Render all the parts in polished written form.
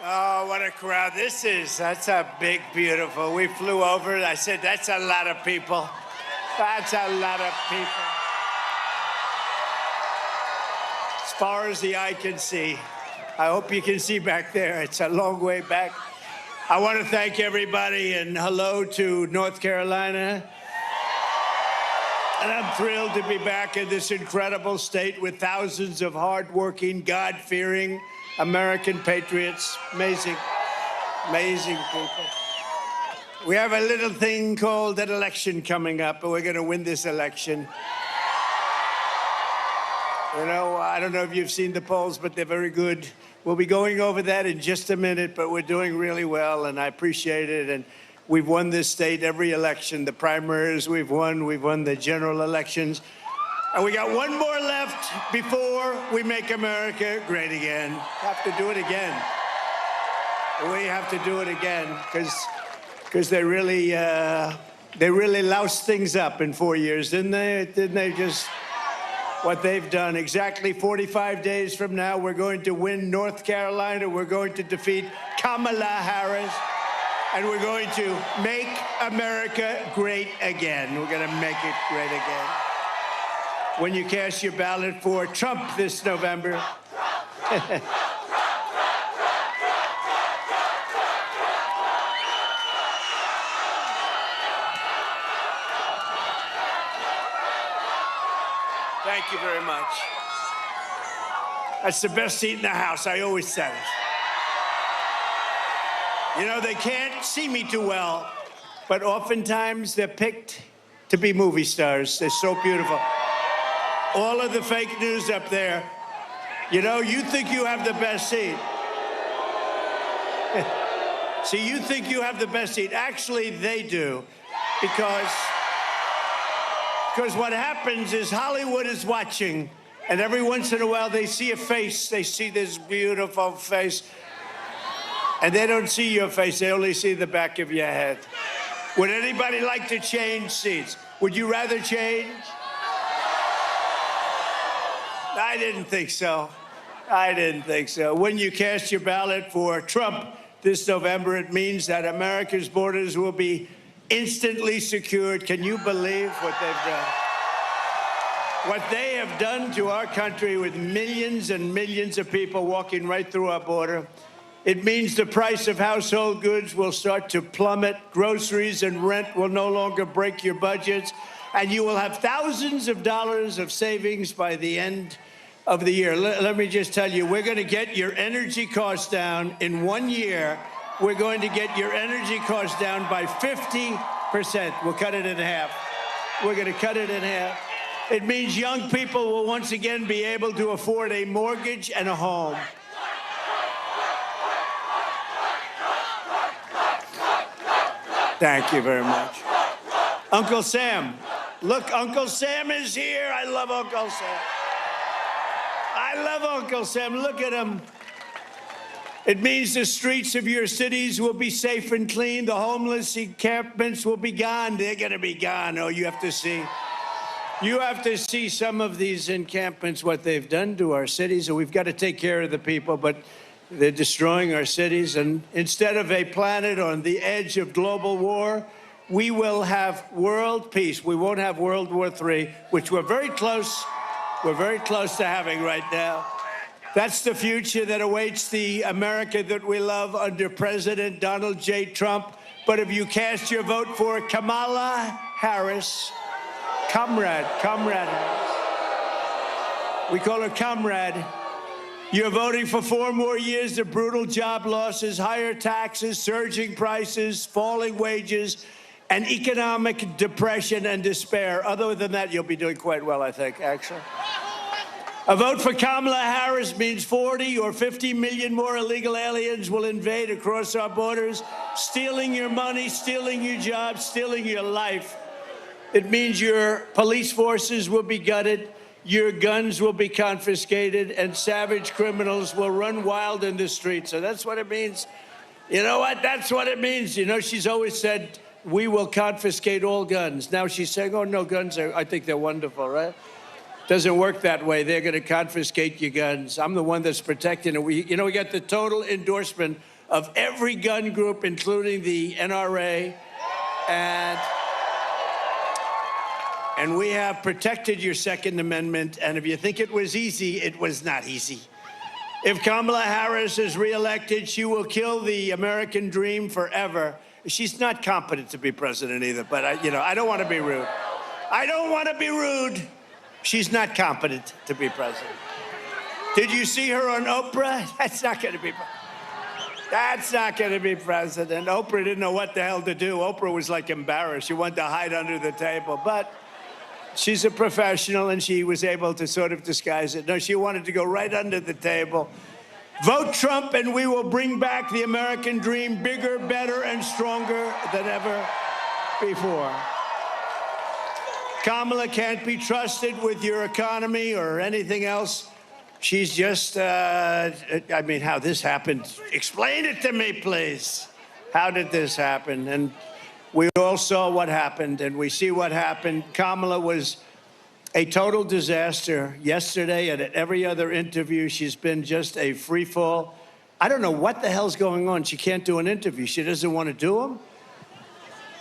Oh, what a crowd this is. That's a big, beautiful. We flew over. I said, that's a lot of people. That's a lot of people. As far as the eye can see. I hope you can see back there. It's a long way back. I want to thank everybody and hello to North Carolina. And I'm thrilled to be back in this incredible state with thousands of hardworking, God-fearing American patriots. Amazing, amazing people. We have a little thing called an election coming up, and we're going to win this election. You know, I don't know if you've seen the polls, but they're very good. We'll be going over that in just a minute, but we're doing really well, and I appreciate it. And we've won this state every election. The primaries we've won the general elections. And we got one more left before we make America great again. Have to do it again. We have to do it again because they really loused things up in 4 years, didn't they? Didn't they just what they've done? Exactly 45 days from now, we're going to win North Carolina. We're going to defeat Kamala Harris. And we're going to make America great again. We're going to make it great again. When you cast your ballot for Trump this November. Thank you very much. That's the best seat in the House. I always said it. You know, they can't see me too well, but oftentimes they're picked to be movie stars. They're so beautiful. All of the fake news up there, you know, you think you have the best seat. See, you think you have the best seat. Actually, they do, because what happens is Hollywood is watching, and every once in a while they see a face. They see this beautiful face. And they don't see your face, they only see the back of your head. Would anybody like to change seats? Would you rather change? I didn't think so. I didn't think so. When you cast your ballot for Trump this November, it means that America's borders will be instantly secured. Can you believe what they've done? What they have done to our country with millions and millions of people walking right through our border. It means the price of household goods will start to plummet. Groceries and rent will no longer break your budgets. And you will have thousands of dollars of savings by the end of the year. Let me just tell you, we're going to get your energy costs down in 1 year. We're going to get your energy costs down by 50%. We'll cut it in half. We're going to cut it in half. It means young people will once again be able to afford a mortgage and a home. Thank you very much. Uncle Sam. Look, Uncle Sam is here. I love Uncle Sam. I love Uncle Sam. Look at him. It means the streets of your cities will be safe and clean. The homeless encampments will be gone. They're going to be gone. Oh, you have to see. You have to see some of these encampments, what they've done to our cities. And we've got to take care of the people, but they're destroying our cities. And instead of a planet on the edge of global war, we will have world peace. We won't have World War III, which we're very close to having right now. That's the future that awaits the America that we love under President Donald J. Trump. But if you cast your vote for Kamala Harris, Comrade Harris, we call her Comrade, you're voting for 4 more years of brutal job losses, higher taxes, surging prices, falling wages, and economic depression and despair. Other than that, you'll be doing quite well, I think, actually. A vote for Kamala Harris means 40 or 50 million more illegal aliens will invade across our borders, stealing your money, stealing your jobs, stealing your life. It means your police forces will be gutted, your guns will be confiscated, and savage criminals will run wild in the streets. So that's what it means. You know what? That's what it means. You know, she's always said, we will confiscate all guns. Now she's saying, oh, no, guns are, I think they're wonderful, right? Doesn't work that way. They're going to confiscate your guns. I'm the one that's protecting it. We got the total endorsement of every gun group, including the NRA, and we have protected your Second Amendment. And if you think it was easy, it was not easy. If Kamala Harris is reelected, she will kill the American dream forever. She's not competent to be president either, but I don't want to be rude. I don't want to be rude. She's not competent to be president. Did you see her on Oprah? That's not going to be president. Oprah didn't know what the hell to do. Oprah was like embarrassed. She wanted to hide under the table, but she's a professional and she was able to sort of disguise it. No, she wanted to go right under the table. Vote Trump and we will bring back the American dream bigger, better, and stronger than ever before. Kamala can't be trusted with your economy or anything else. She's just, how this happened. Explain it to me, please. How did this happen? And we all saw what happened, and we see what happened. Kamala was a total disaster yesterday, and at every other interview, she's been just a free fall. I don't know what the hell's going on. She can't do an interview. She doesn't want to do them.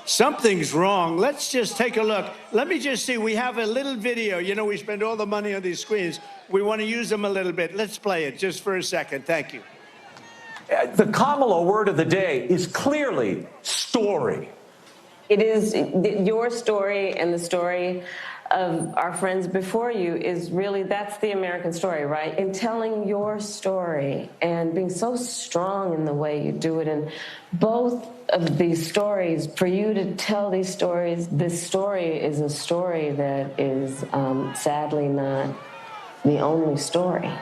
Something's wrong. Let's just take a look. Let me just see. We have a little video. We spend all the money on these screens. We want to use them a little bit. Let's play it just for a second. Thank you. The Kamala word of the day is clearly story. It is your story and the story of our friends before you is really, that's the American story, right? In telling your story and being so strong in the way you do it. And both of these stories, for you to tell these stories, this story is a story that is sadly not the only story.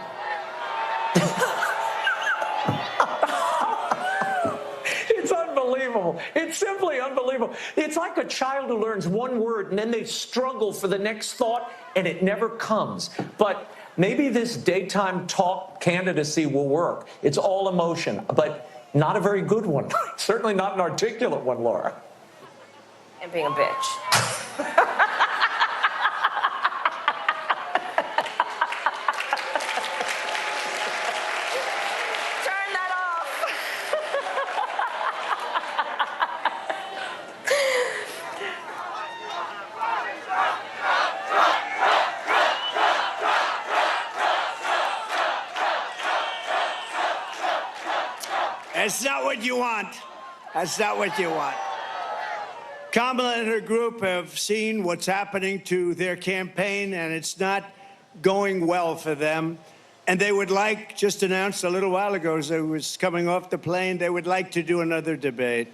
It's simply unbelievable. It's like a child who learns one word and then they struggle for the next thought and it never comes. But maybe this daytime talk candidacy will work. It's all emotion, but not a very good one. Certainly not an articulate one, Laura. And being a bitch. That's not what you want. That's not what you want. Kamala and her group have seen what's happening to their campaign, and it's not going well for them. And they would like, just announced a little while ago as I was coming off the plane, they would like to do another debate.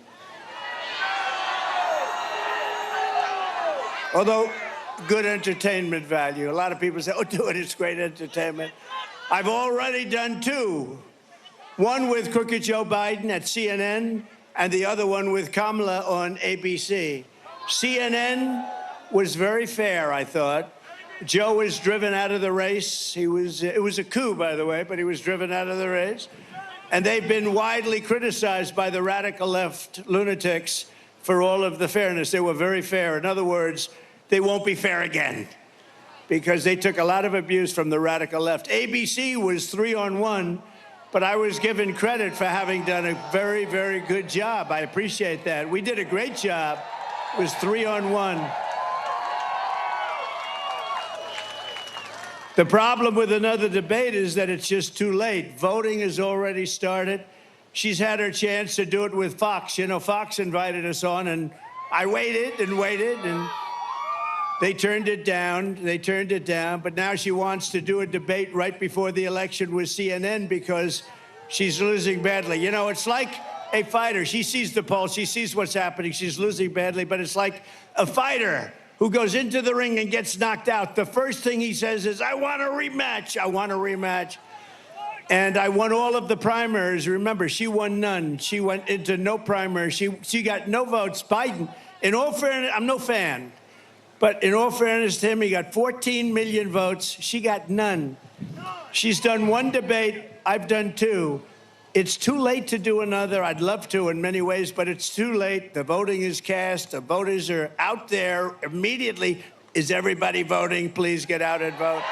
Although, good entertainment value. A lot of people say, oh, do it, it's great entertainment. I've already done two. One with Crooked Joe Biden at CNN, and the other one with Kamala on ABC. CNN was very fair, I thought. Joe was driven out of the race. It was a coup, by the way, but he was driven out of the race. And they've been widely criticized by the radical left lunatics for all of the fairness. They were very fair. In other words, they won't be fair again because they took a lot of abuse from the radical left. ABC was 3-on-1. But I was given credit for having done a very, very good job. I appreciate that. We did a great job. It was 3-on-1. The problem with another debate is that it's just too late. Voting has already started. She's had her chance to do it with Fox. Fox invited us on, and I waited and waited, and they turned it down. But now she wants to do a debate right before the election with CNN because she's losing badly. It's like a fighter. She sees the pulse. She sees what's happening. She's losing badly. But it's like a fighter who goes into the ring and gets knocked out. The first thing he says is, I want a rematch. I want a rematch. And I won all of the primaries. Remember, she won none. She went into no primary. She got no votes. Biden, in all fairness, I'm no fan. But in all fairness to him, he got 14 million votes. She got none. She's done one debate. I've done two. It's too late to do another. I'd love to in many ways, but it's too late. The voting is cast. The voters are out there immediately. Is everybody voting? Please get out and vote.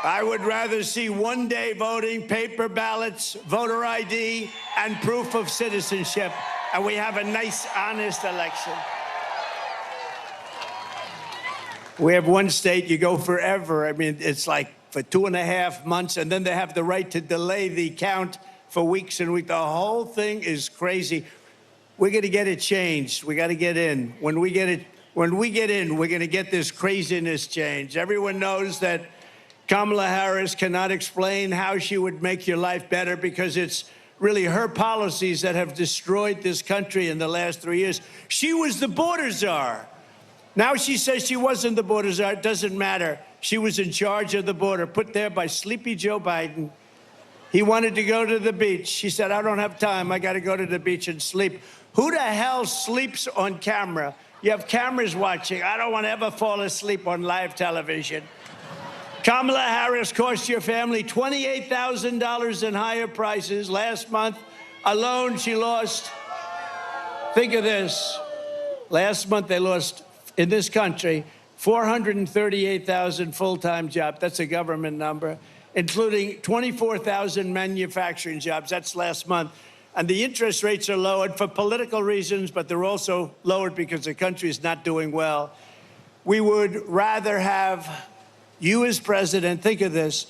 I would rather see one-day voting, paper ballots, voter ID, and proof of citizenship, and we have a nice, honest election. We have one state, you go forever. I mean, it's like for 2.5 months, and then they have the right to delay the count for weeks and weeks. The whole thing is crazy. We're going to get it changed. We got to get in. When we get in, we're going to get this craziness changed. Everyone knows that Kamala Harris cannot explain how she would make your life better because it's really her policies that have destroyed this country in the last 3 years. She was the border czar. Now she says she wasn't the border czar. It doesn't matter. She was in charge of the border, put there by sleepy Joe Biden. He wanted to go to the beach. She said, I don't have time. I got to go to the beach and sleep. Who the hell sleeps on camera? You have cameras watching. I don't want to ever fall asleep on live television. Kamala Harris cost your family $28,000 in higher prices. Last month alone, she lost, think of this, last month they lost, in this country, 438,000 full-time jobs. That's a government number, including 24,000 manufacturing jobs. That's last month. And the interest rates are lowered for political reasons, but they're also lowered because the country is not doing well. We would rather have you as president. Think of this.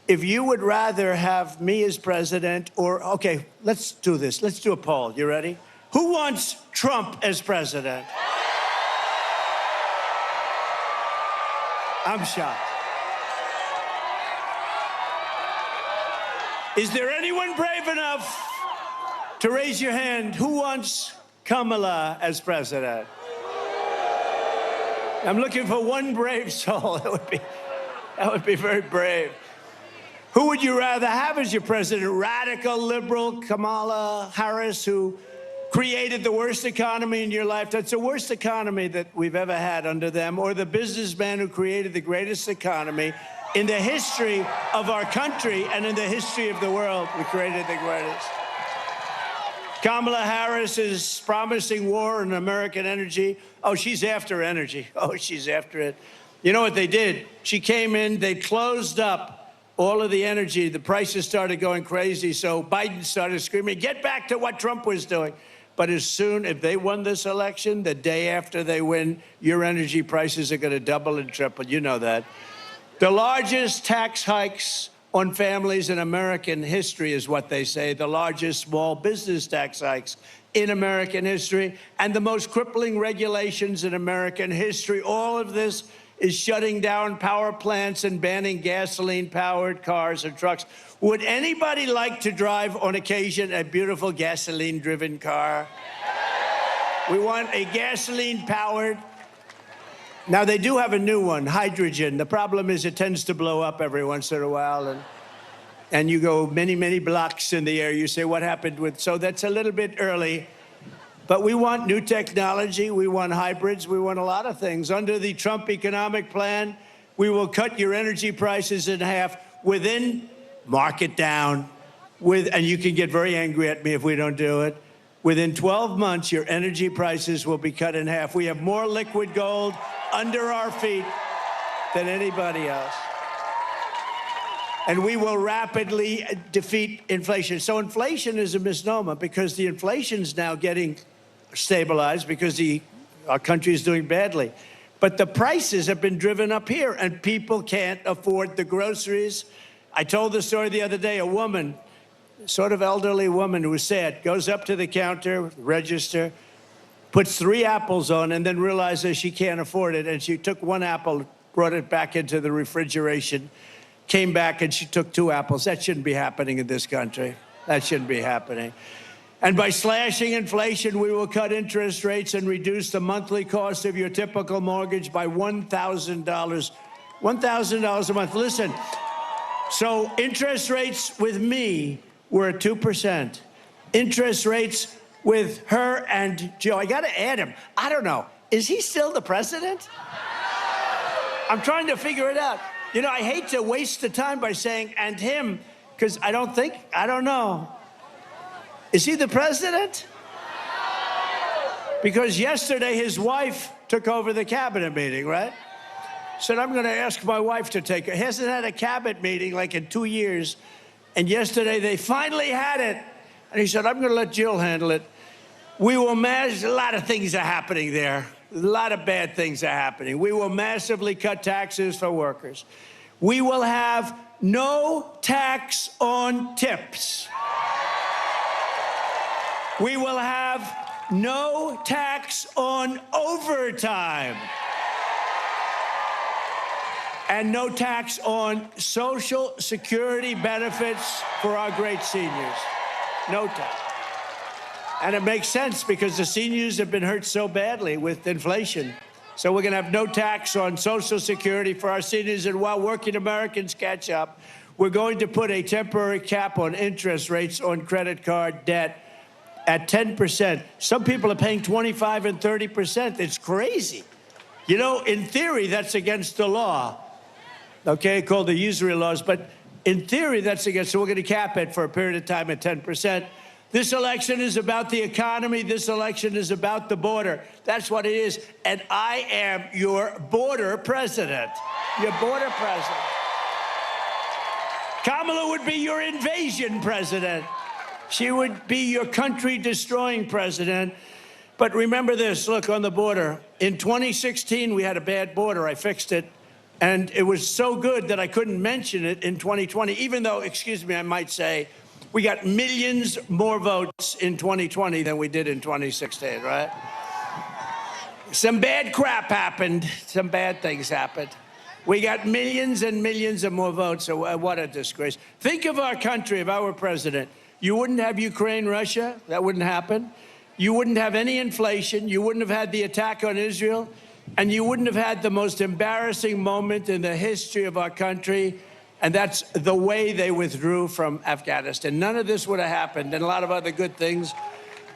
If you would rather have me as president or, okay, let's do this. Let's do a poll. You ready? Who wants Trump as president? I'm shocked. Is there anyone brave enough to raise your hand? Who wants Kamala as president? I'm looking for one brave soul. That would be very brave. Who would you rather have as your president? Radical liberal Kamala Harris, who created the worst economy in your life. That's the worst economy that we've ever had under them. Or the businessman who created the greatest economy in the history of our country and in the history of the world. We created the greatest. Kamala Harris is promising war on American energy. Oh, she's after energy. Oh, she's after it. You know what they did? She came in, they closed up all of the energy. The prices started going crazy. So Biden started screaming, get back to what Trump was doing. But as soon, if they won this election, the day after they win, your energy prices are going to double and triple. You know that. The largest tax hikes on families in American history is what they say, the largest small business tax hikes in American history, and the most crippling regulations in American history. All of this is shutting down power plants and banning gasoline-powered cars and trucks. Would anybody like to drive, on occasion, a beautiful gasoline-driven car? We want a gasoline-powered. Now, they do have a new one, hydrogen. The problem is it tends to blow up every once in a while, and you go many, many blocks in the air. You say, what happened with, so that's a little bit early. But we want new technology. We want hybrids. We want a lot of things. Under the Trump economic plan, we will cut your energy prices in half within, mark it down, and you can get very angry at me if we don't do it. Within 12 months, your energy prices will be cut in half. We have more liquid gold under our feet than anybody else. And we will rapidly defeat inflation. So inflation is a misnomer because the inflation's now getting stabilized because our country is doing badly. But the prices have been driven up here, and people can't afford the groceries. I told the story the other day, a woman, sort of elderly woman who was sad, goes up to the counter, register, puts 3 apples on, and then realizes she can't afford it. And she took 1 apple, brought it back into the refrigeration, came back, and she took 2 apples. That shouldn't be happening in this country. That shouldn't be happening. And by slashing inflation, we will cut interest rates and reduce the monthly cost of your typical mortgage by $1,000. $1,000 a month. Listen, so interest rates with me were at 2%. Interest rates with her and Joe, I got to add him. I don't know. Is he still the president? I'm trying to figure it out. You know, I hate to waste the time by saying and him, because I don't know. Is he the president? Because yesterday his wife took over the cabinet meeting, right? Said, I'm going to ask my wife to take it. Hasn't had a cabinet meeting like in 2 years. And yesterday they finally had it. And he said, I'm going to let Jill handle it. We will manage, a lot of things are happening there. A lot of bad things are happening. We will massively cut taxes for workers. We will have no tax on tips. We will have no tax on overtime. And no tax on Social Security benefits for our great seniors. No tax. And it makes sense because the seniors have been hurt so badly with inflation. So we're going to have no tax on Social Security for our seniors. And while working Americans catch up, we're going to put a temporary cap on interest rates on credit card debt at 10%. Some people are paying 25 and 30%. It's crazy. You know, in theory, that's against the law, okay, called the usury laws. But in theory, that's against, so we're going to cap it for a period of time at 10%. This election is about the economy. This election is about the border. That's what it is. And I am your border president. Your border president. Kamala would be your invasion president. She would be your country-destroying president. But remember this, look, on the border. In 2016, we had a bad border. I fixed it. And it was so good that I couldn't mention it in 2020, even though, excuse me, I might say, we got millions more votes in 2020 than we did in 2016, right? Some bad crap happened. Some bad things happened. We got millions and millions of more votes, so what a disgrace. Think of our country, if I were president. You wouldn't have Ukraine, Russia. That wouldn't happen. You wouldn't have any inflation. You wouldn't have had the attack on Israel. And you wouldn't have had the most embarrassing moment in the history of our country, and that's the way they withdrew from Afghanistan. None of this would have happened, and a lot of other good things.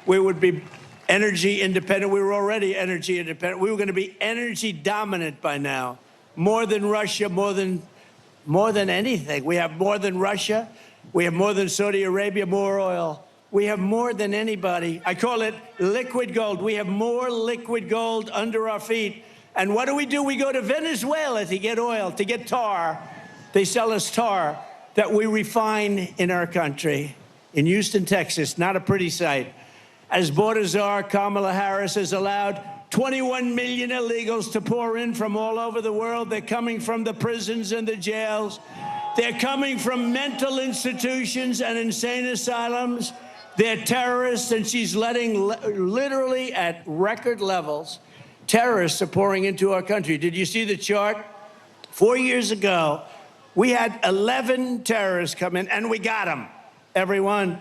We would be energy independent. We were already energy independent. We were going to be energy dominant by now, more than Russia, more than anything. We have more than Russia. We have more than Saudi Arabia, more oil. We have more than anybody. I call it liquid gold. We have more liquid gold under our feet. And what do? We go to Venezuela to get oil, to get tar. They sell us tar that we refine in our country. In Houston, Texas, not a pretty sight. As border czar, Kamala Harris has allowed 21 million illegals to pour in from all over the world. They're coming from the prisons and the jails. They're coming from mental institutions and insane asylums. They're terrorists, and she's letting, literally at record levels, terrorists are pouring into our country. Did you see the chart? 4 years ago, we had 11 terrorists come in, and we got them, everyone.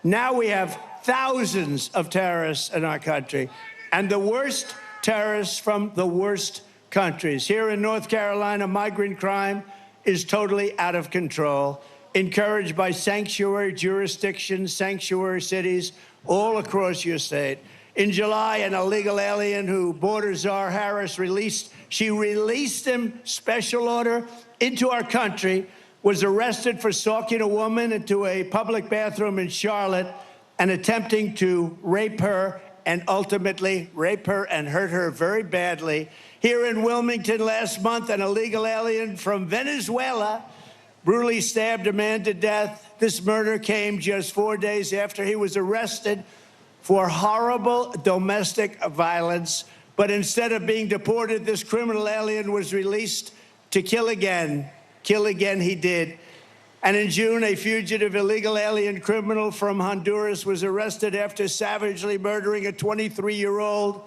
Now we have thousands of terrorists in our country, and the worst terrorists from the worst countries. Here in North Carolina, migrant crime is totally out of control, encouraged by sanctuary jurisdictions, sanctuary cities all across your state. In July, an illegal alien who border czar Harris released him, special order, into our country, was arrested for stalking a woman into a public bathroom in Charlotte and attempting to rape her and ultimately rape her and hurt her very badly. Here in Wilmington last month, an illegal alien from Venezuela brutally stabbed a man to death. This murder came just 4 days after he was arrested for horrible domestic violence. But instead of being deported, this criminal alien was released to kill again. Kill again he did. And in June, a fugitive illegal alien criminal from Honduras was arrested after savagely murdering a 23-year-old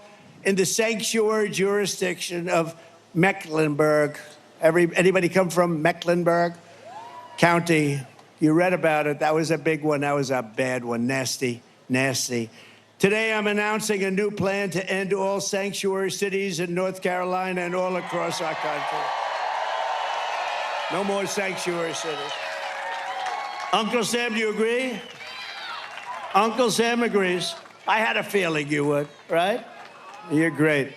in the sanctuary jurisdiction of Mecklenburg. Anybody come from Mecklenburg County? You read about it. That was a big one. That was a bad one. Nasty, nasty. Today, I'm announcing a new plan to end all sanctuary cities in North Carolina and all across our country. No more sanctuary cities. Uncle Sam, do you agree? Uncle Sam agrees. I had a feeling you would, right? You're great.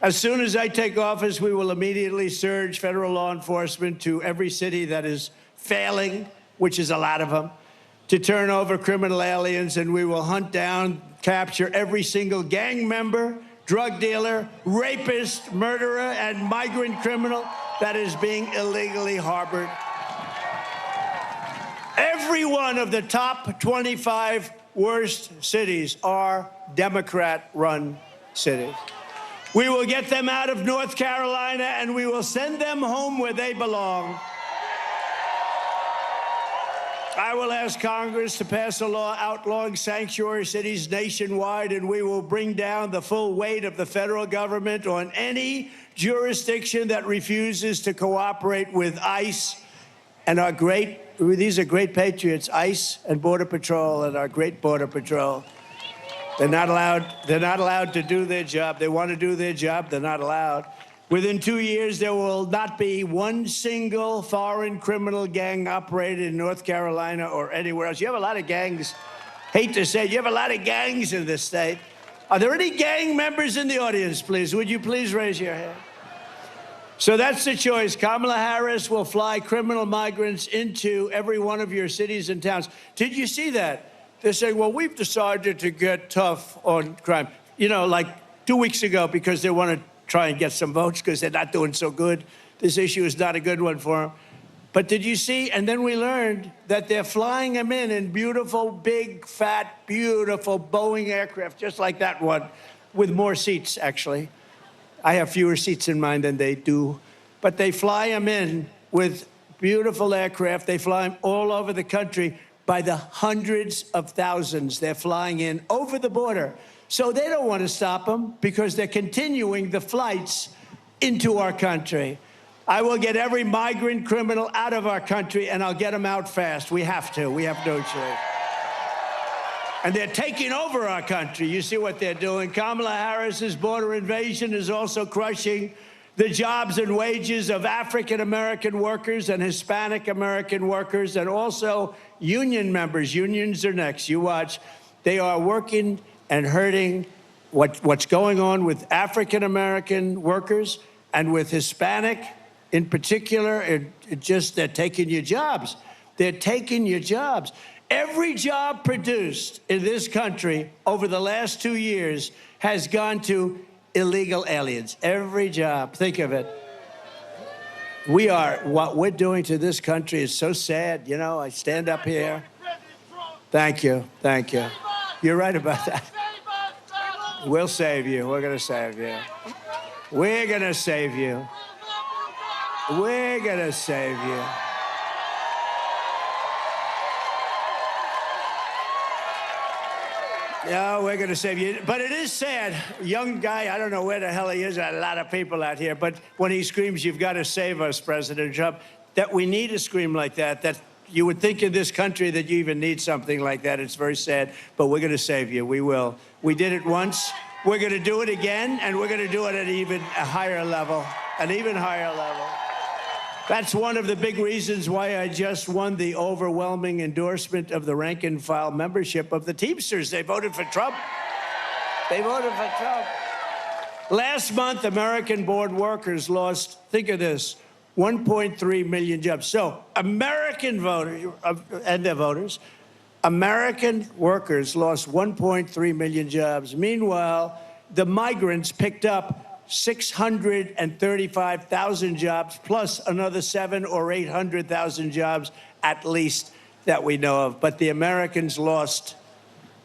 As soon as I take office, we will immediately surge federal law enforcement to every city that is failing, which is a lot of them. to turn over criminal aliens, and we will hunt down, capture every single gang member, drug dealer, rapist, murderer, and migrant criminal that is being illegally harbored. Every one of the top 25 worst cities are Democrat-run cities. We will get them out of North Carolina, and we will send them home where they belong. I will ask Congress to pass a law outlawing sanctuary cities nationwide, and we will bring down the full weight of the federal government on any jurisdiction that refuses to cooperate with ICE and these are great patriots, ICE and Border Patrol and our great Border Patrol. They're not allowed to do their job. They want to do their job, they're not allowed. Within 2 years, there will not be one single foreign criminal gang operated in North Carolina or anywhere else. You have a lot of gangs. Hate to say it, you have a lot of gangs in this state. Are there any gang members in the audience, please? Would you please raise your hand? So that's the choice. Kamala Harris will fly criminal migrants into every one of your cities and towns. Did you see that? They're saying, well, we've decided to get tough on crime. You know, like 2 weeks ago, because they want to try and get some votes because they're not doing so good. This issue is not a good one for them. But did you see? And then we learned that they're flying them in beautiful, big, fat, beautiful Boeing aircraft, just like that one, with more seats, actually. I have fewer seats in mine than they do. But they fly them in with beautiful aircraft. They fly them all over the country by the hundreds of thousands. They're flying in over the border. So they don't want to stop them because they're continuing the flights into our country. I will get every migrant criminal out of our country, and I'll get them out fast. We have to. We have no choice. And they're taking over our country. You see what they're doing. Kamala Harris's border invasion is also crushing the jobs and wages of African-American workers and Hispanic-American workers, and also union members. Unions are next. You watch. They are working and hurting what's going on with African-American workers and with Hispanic in particular. They're taking your jobs. They're taking your jobs. Every job produced in this country over the last 2 years has gone to illegal aliens. Every job. Think of it. What we're doing to this country is so sad. You know, I stand up here. Thank you. Thank you. You're right about that. We'll save you. We're going to save you. We're going to save you. We're going to save you. No, we're going to save you. But it is sad. Young guy, I don't know where the hell he is. There are a lot of people out here. But when he screams, you've got to save us, President Trump, that we need a scream like that, that you would think in this country that you even need something like that. It's very sad. But we're going to save you. We will. We did it once. We're going to do it again. And we're going to do it at even a higher level, an even higher level. That's one of the big reasons why I just won the overwhelming endorsement of the rank-and-file membership of the Teamsters. They voted for Trump. They voted for Trump. Last month, American-born workers lost, think of this, 1.3 million jobs. So American voters and their voters, American workers lost 1.3 million jobs. Meanwhile, the migrants picked up 635,000 jobs, plus another 700,000 or 800,000 jobs, at least, that we know of. But the Americans lost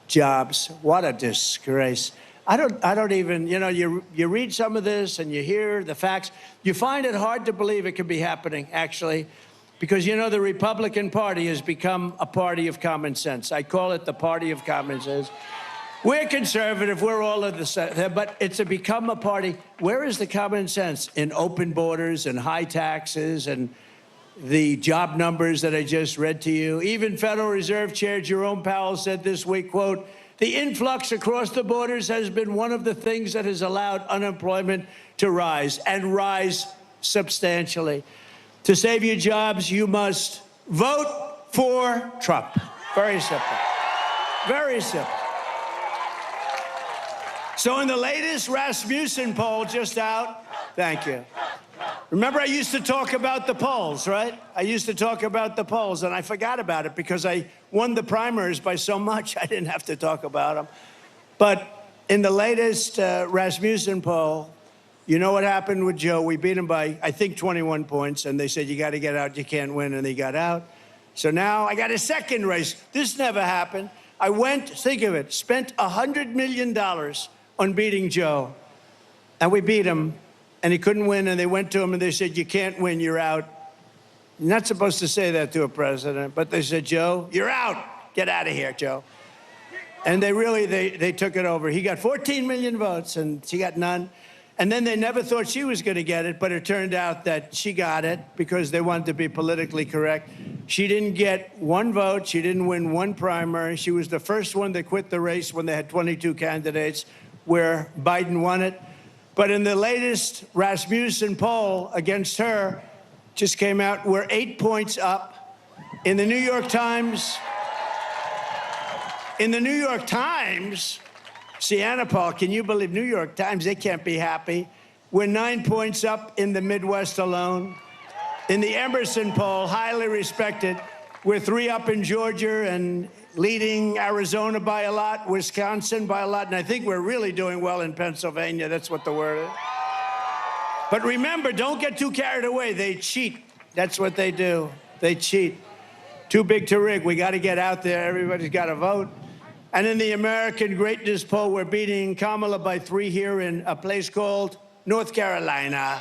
jobs. What a disgrace. I don't even, you know, you read some of this and you hear the facts. You find it hard to believe it could be happening, actually, because, you know, the Republican Party has become a party of common sense. I call it the party of common sense. We're conservative. We're all of the same, but it's become a party. Where is the common sense in open borders and high taxes and the job numbers that I just read to you? Even Federal Reserve Chair Jerome Powell said this week, quote, "The influx across the borders has been one of the things that has allowed unemployment to rise, and rise substantially. To save your jobs, you must vote for Trump." Very simple. Very simple. So in the latest Rasmussen poll just out, thank you. Remember, I used to talk about the polls, right? I used to talk about the polls, and I forgot about it because I won the primaries by so much I didn't have to talk about them. But in the latest Rasmussen poll, you know what happened with Joe? We beat him by, I think, 21 points, and they said, you got to get out, you can't win, and he got out. So now I got a second race. This never happened. I went, think of it, spent $100 million on beating Joe, and we beat him, and he couldn't win, and they went to him, and they said, you can't win, you're out. You're not supposed to say that to a president, but they said, Joe, you're out. Get out of here, Joe. And they took it over. He got 14 million votes, and she got none. And then they never thought she was going to get it, but it turned out that she got it because they wanted to be politically correct. She didn't get one vote. She didn't win one primary. She was the first one that quit the race when they had 22 candidates, where Biden won it. But in the latest Rasmussen poll against her, just came out, we're 8 points up. In the New York Times, Sienna Paul, can you believe New York Times? They can't be happy. We're 9 points up in the Midwest alone. In the Emerson poll, highly respected, we're 3 up in Georgia and leading Arizona by a lot, Wisconsin by a lot, and I think we're really doing well in Pennsylvania. That's what the word is. But remember, don't get too carried away. They cheat. That's what they do. They cheat. Too big to rig. We got to get out there. Everybody's got to vote. And in the American Greatness poll, we're beating Kamala by 3 here in a place called North Carolina.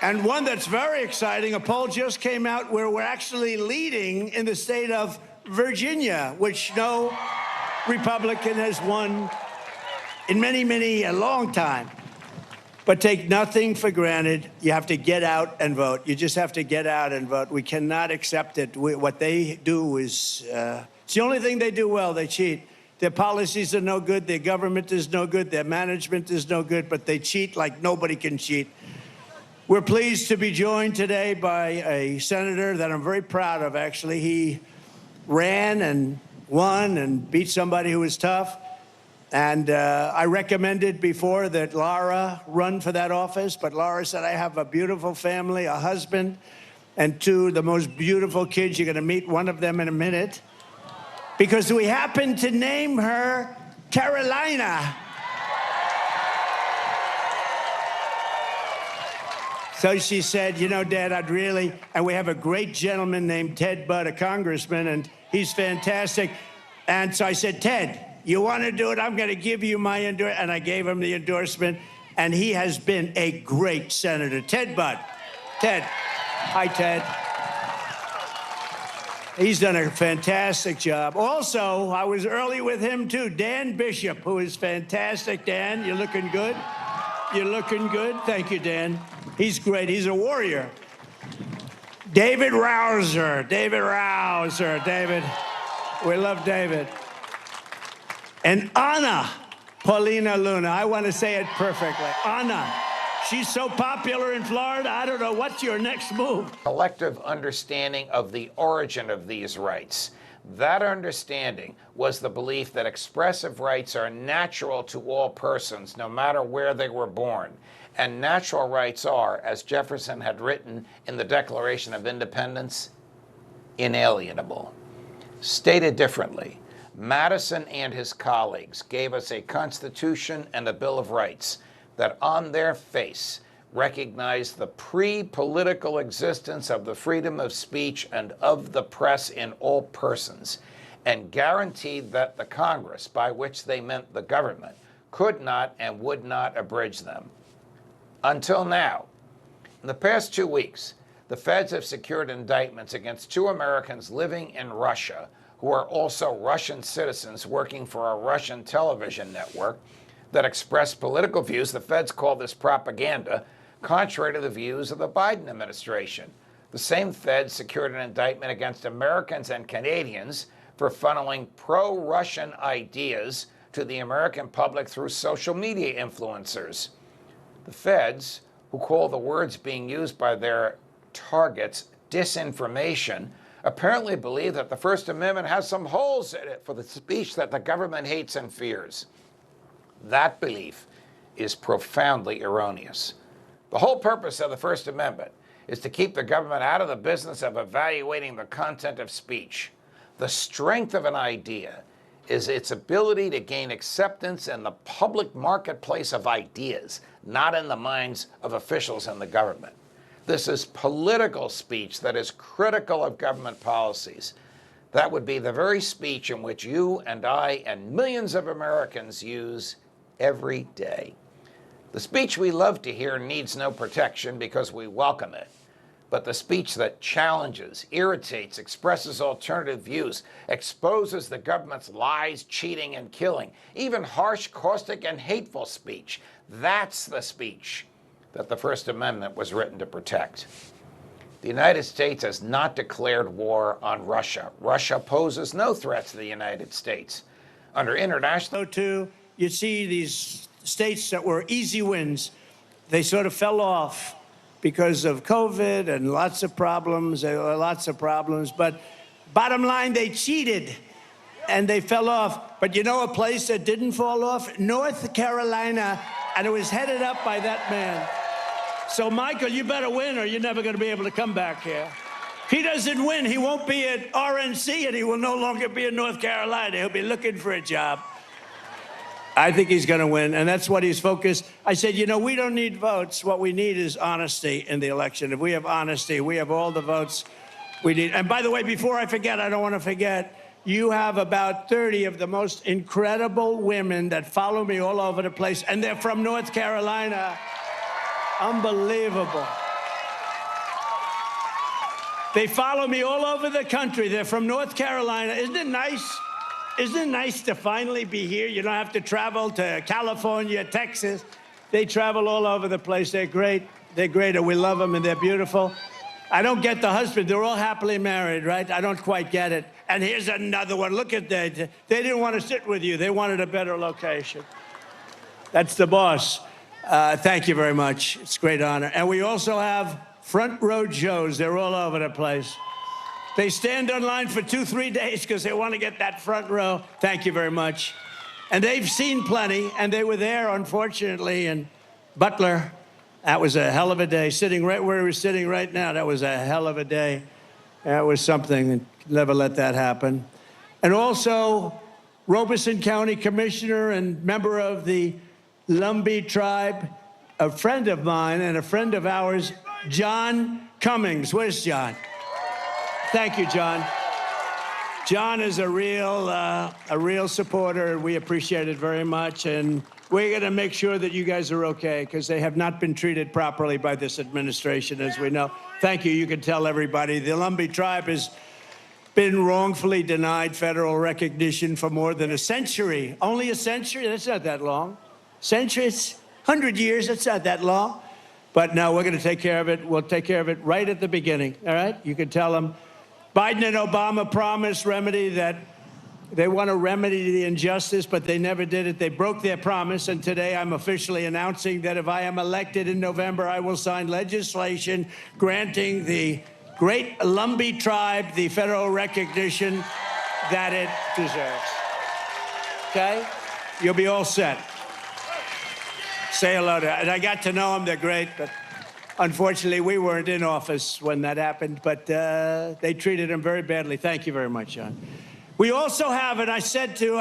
And one that's very exciting, a poll just came out where we're actually leading in the state of Virginia, which no Republican has won in a long time. But take nothing for granted. You have to get out and vote. You just have to get out and vote. We cannot accept it. What they do is, it's the only thing they do well. They cheat. Their policies are no good. Their government is no good. Their management is no good. But they cheat like nobody can cheat. We're pleased to be joined today by a senator that I'm very proud of, actually. He ran and won and beat somebody who was tough. And I recommended before that Laura run for that office, but Laura said, I have a beautiful family, a husband, and 2 the most beautiful kids. You're going to meet one of them in a minute. Because we happen to name her Carolina. So she said, you know, Dad, I'd really, and we have a great gentleman named Ted Budd, a congressman, and he's fantastic. And so I said, Ted, you want to do it? I'm going to give you my endorsement. And I gave him the endorsement, and he has been a great senator. Ted Budd. Ted. Hi, Ted. He's done a fantastic job. Also, I was early with him, too. Dan Bishop, who is fantastic. Dan, you're looking good. You're looking good. Thank you, Dan. He's great. He's a warrior. David Rouser. David. We love David. And Anna Paulina Luna. I want to say it perfectly. Anna. She's so popular in Florida. I don't know. What's your next move? Collective understanding of the origin of these rights. That understanding was the belief that expressive rights are natural to all persons, no matter where they were born. And natural rights are, as Jefferson had written in the Declaration of Independence, inalienable. Stated differently, Madison and his colleagues gave us a Constitution and a Bill of Rights that on their face recognized the pre-political existence of the freedom of speech and of the press in all persons, and guaranteed that the Congress, by which they meant the government, could not and would not abridge them. Until now, in the past 2 weeks, the feds have secured indictments against 2 Americans living in Russia who are also Russian citizens working for a Russian television network that express political views. The feds call this propaganda, contrary to the views of the Biden administration. The same feds secured an indictment against Americans and Canadians for funneling pro-Russian ideas to the American public through social media influencers. The feds, who call the words being used by their targets disinformation, apparently believe that the First Amendment has some holes in it for the speech that the government hates and fears. That belief is profoundly erroneous. The whole purpose of the First Amendment is to keep the government out of the business of evaluating the content of speech. The strength of an idea is its ability to gain acceptance in the public marketplace of ideas, not in the minds of officials in the government. This is political speech that is critical of government policies. That would be the very speech in which you and I and millions of Americans use every day. The speech we love to hear needs no protection because we welcome it. But the speech that challenges, irritates, expresses alternative views, exposes the government's lies, cheating, and killing, even harsh, caustic, and hateful speech, that's the speech that the First Amendment was written to protect. The United States has not declared war on Russia. Russia poses no threat to the United States. Under international... Too, you see these states that were easy wins, they sort of fell off because of COVID and lots of problems. But bottom line, they cheated and they fell off. But you know a place that didn't fall off? North Carolina, and it was headed up by that man. So, Michael, you better win or you're never going to be able to come back here. If he doesn't win, he won't be at RNC and he will no longer be in North Carolina. He'll be looking for a job. I think he's going to win, and that's what he's focused. I said, you know, we don't need votes. What we need is honesty in the election. If we have honesty, we have all the votes we need. And by the way, before I forget, I don't want to forget, you have about 30 of the most incredible women that follow me all over the place, and they're from North Carolina. Unbelievable. They follow me all over the country. They're from North Carolina. Isn't it nice? Isn't it nice to finally be here? You don't have to travel to California, Texas. They travel all over the place. They're great. They're great, and we love them, and they're beautiful. I don't get the husband. They're all happily married, right? I don't quite get it. And here's another one. Look at that. They didn't want to sit with you. They wanted a better location. That's the boss. Thank you very much. It's a great honor. And we also have front row Joes. They're all over the place. They stand in line for 2-3 days because they want to get that front row. Thank you very much. And they've seen plenty, and they were there, unfortunately, in Butler. That was a hell of a day. Sitting right where we're sitting right now, that was a hell of a day. That was something. Never let that happen. And also, Robeson County Commissioner and member of the Lumbee tribe, a friend of mine and a friend of ours, John Cummings. Where's John? Thank you, John. John is a real supporter. We appreciate it very much, and we're going to make sure that you guys are okay because they have not been treated properly by this administration, as we know. Thank you. You can tell everybody the Lumbee tribe has been wrongfully denied federal recognition for more than a century. Only a century? That's not that long. Centuries, 100 years. That's not that long. But no, we're going to take care of it. We'll take care of it right at the beginning. All right? You can tell them. Biden and Obama promised remedy that they want to remedy the injustice, but they never did it. They broke their promise, and today I'm officially announcing that if I am elected in November, I will sign legislation granting the great Lumbee tribe the federal recognition that it deserves. Okay? You'll be all set. Say hello to, and I got to know them. They're great, but unfortunately, we weren't in office when that happened, but they treated him very badly. Thank you very much, John. We also have, and I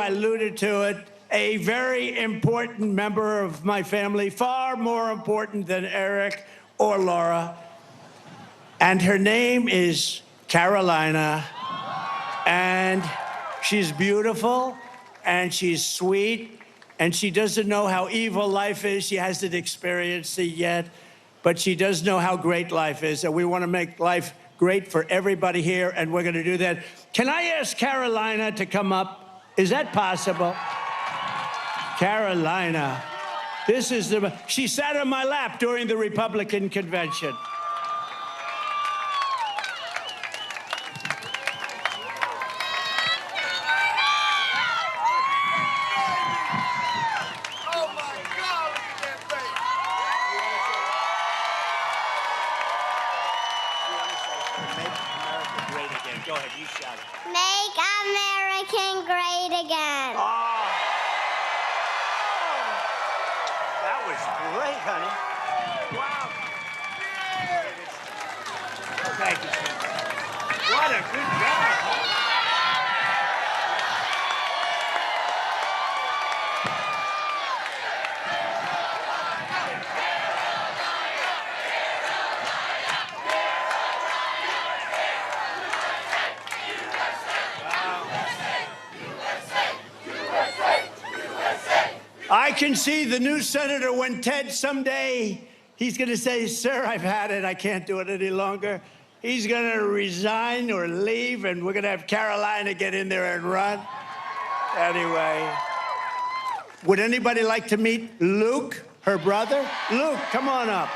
alluded to it, a very important member of my family, far more important than Eric or Laura, and her name is Carolina, and she's beautiful, and she's sweet, and she doesn't know how evil life is. She hasn't experienced it yet. But she does know how great life is, and we want to make life great for everybody here, and we're going to do that. Can I ask Carolina to come up? Is that possible? Carolina, she sat on my lap during the Republican convention. Go ahead, you shout it. Make America great again. Oh. That was great, honey. Wow. Thank you, sweetheart. What a good job. I can see the new senator when Ted someday, he's going to say, sir, I've had it. I can't do it any longer. He's going to resign or leave, and we're going to have Carolina get in there and run. Anyway, would anybody like to meet Luke, her brother? Luke, come on up.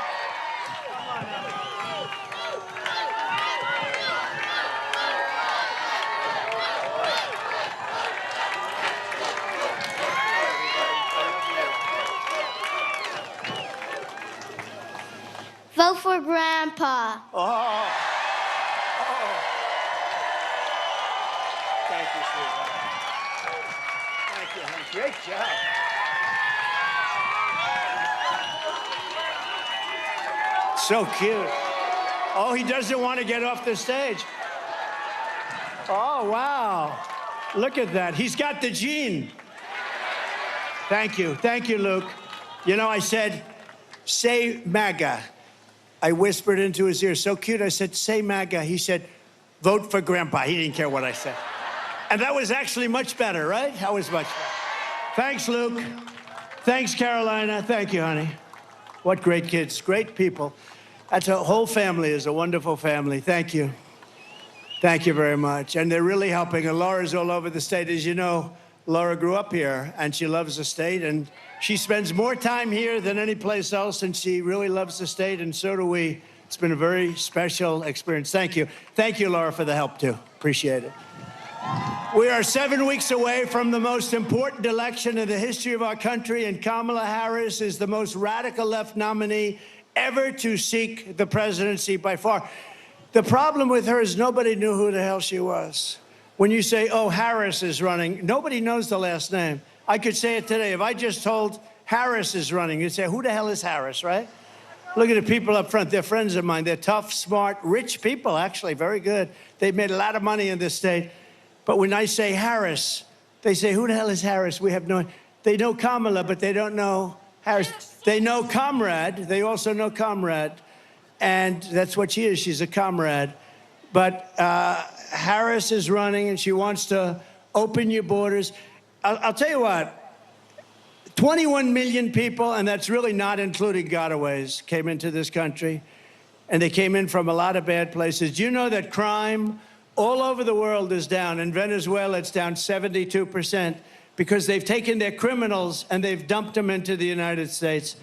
Vote for Grandpa. Oh. Thank you, sweetheart. Thank you, honey. Great job. So cute. Oh, he doesn't want to get off the stage. Oh, wow. Look at that. He's got the gene. Thank you. Thank you, Luke. You know, I said, say MAGA. I whispered into his ear, so cute. I said, say MAGA. He said, vote for Grandpa. He didn't care what I said. And that was actually much better, right? That was much better. Thanks, Luke. Thanks, Carolina. Thank you, honey. What great kids, great people. That's a whole family is a wonderful family. Thank you. Thank you very much. And they're really helping. And Laura's all over the state. As you know, Laura grew up here, and she loves the state. And she spends more time here than any place else, and she really loves the state, and so do we. It's been a very special experience. Thank you. Thank you, Laura, for the help, too. Appreciate it. We are 7 weeks away from the most important election in the history of our country, and Kamala Harris is the most radical left nominee ever to seek the presidency by far. The problem with her is nobody knew who the hell she was. When you say, oh, Harris is running, nobody knows the last name. I could say it today. If I just told Harris is running, you'd say, who the hell is Harris, right? Look at the people up front. They're friends of mine. They're tough, smart, rich people, actually, very good. They've made a lot of money in this state. But when I say Harris, they say, who the hell is Harris? We have no, they know Kamala, but they don't know Harris. They know Comrade. They also know Comrade. And that's what she is. She's a comrade. But Harris is running, and she wants to open your borders. I'll tell you what, 21 million people, and that's really not including gotaways, came into this country, and they came in from a lot of bad places. Do you know that crime all over the world is down? In Venezuela, it's down 72% because they've taken their criminals and they've dumped them into the United States.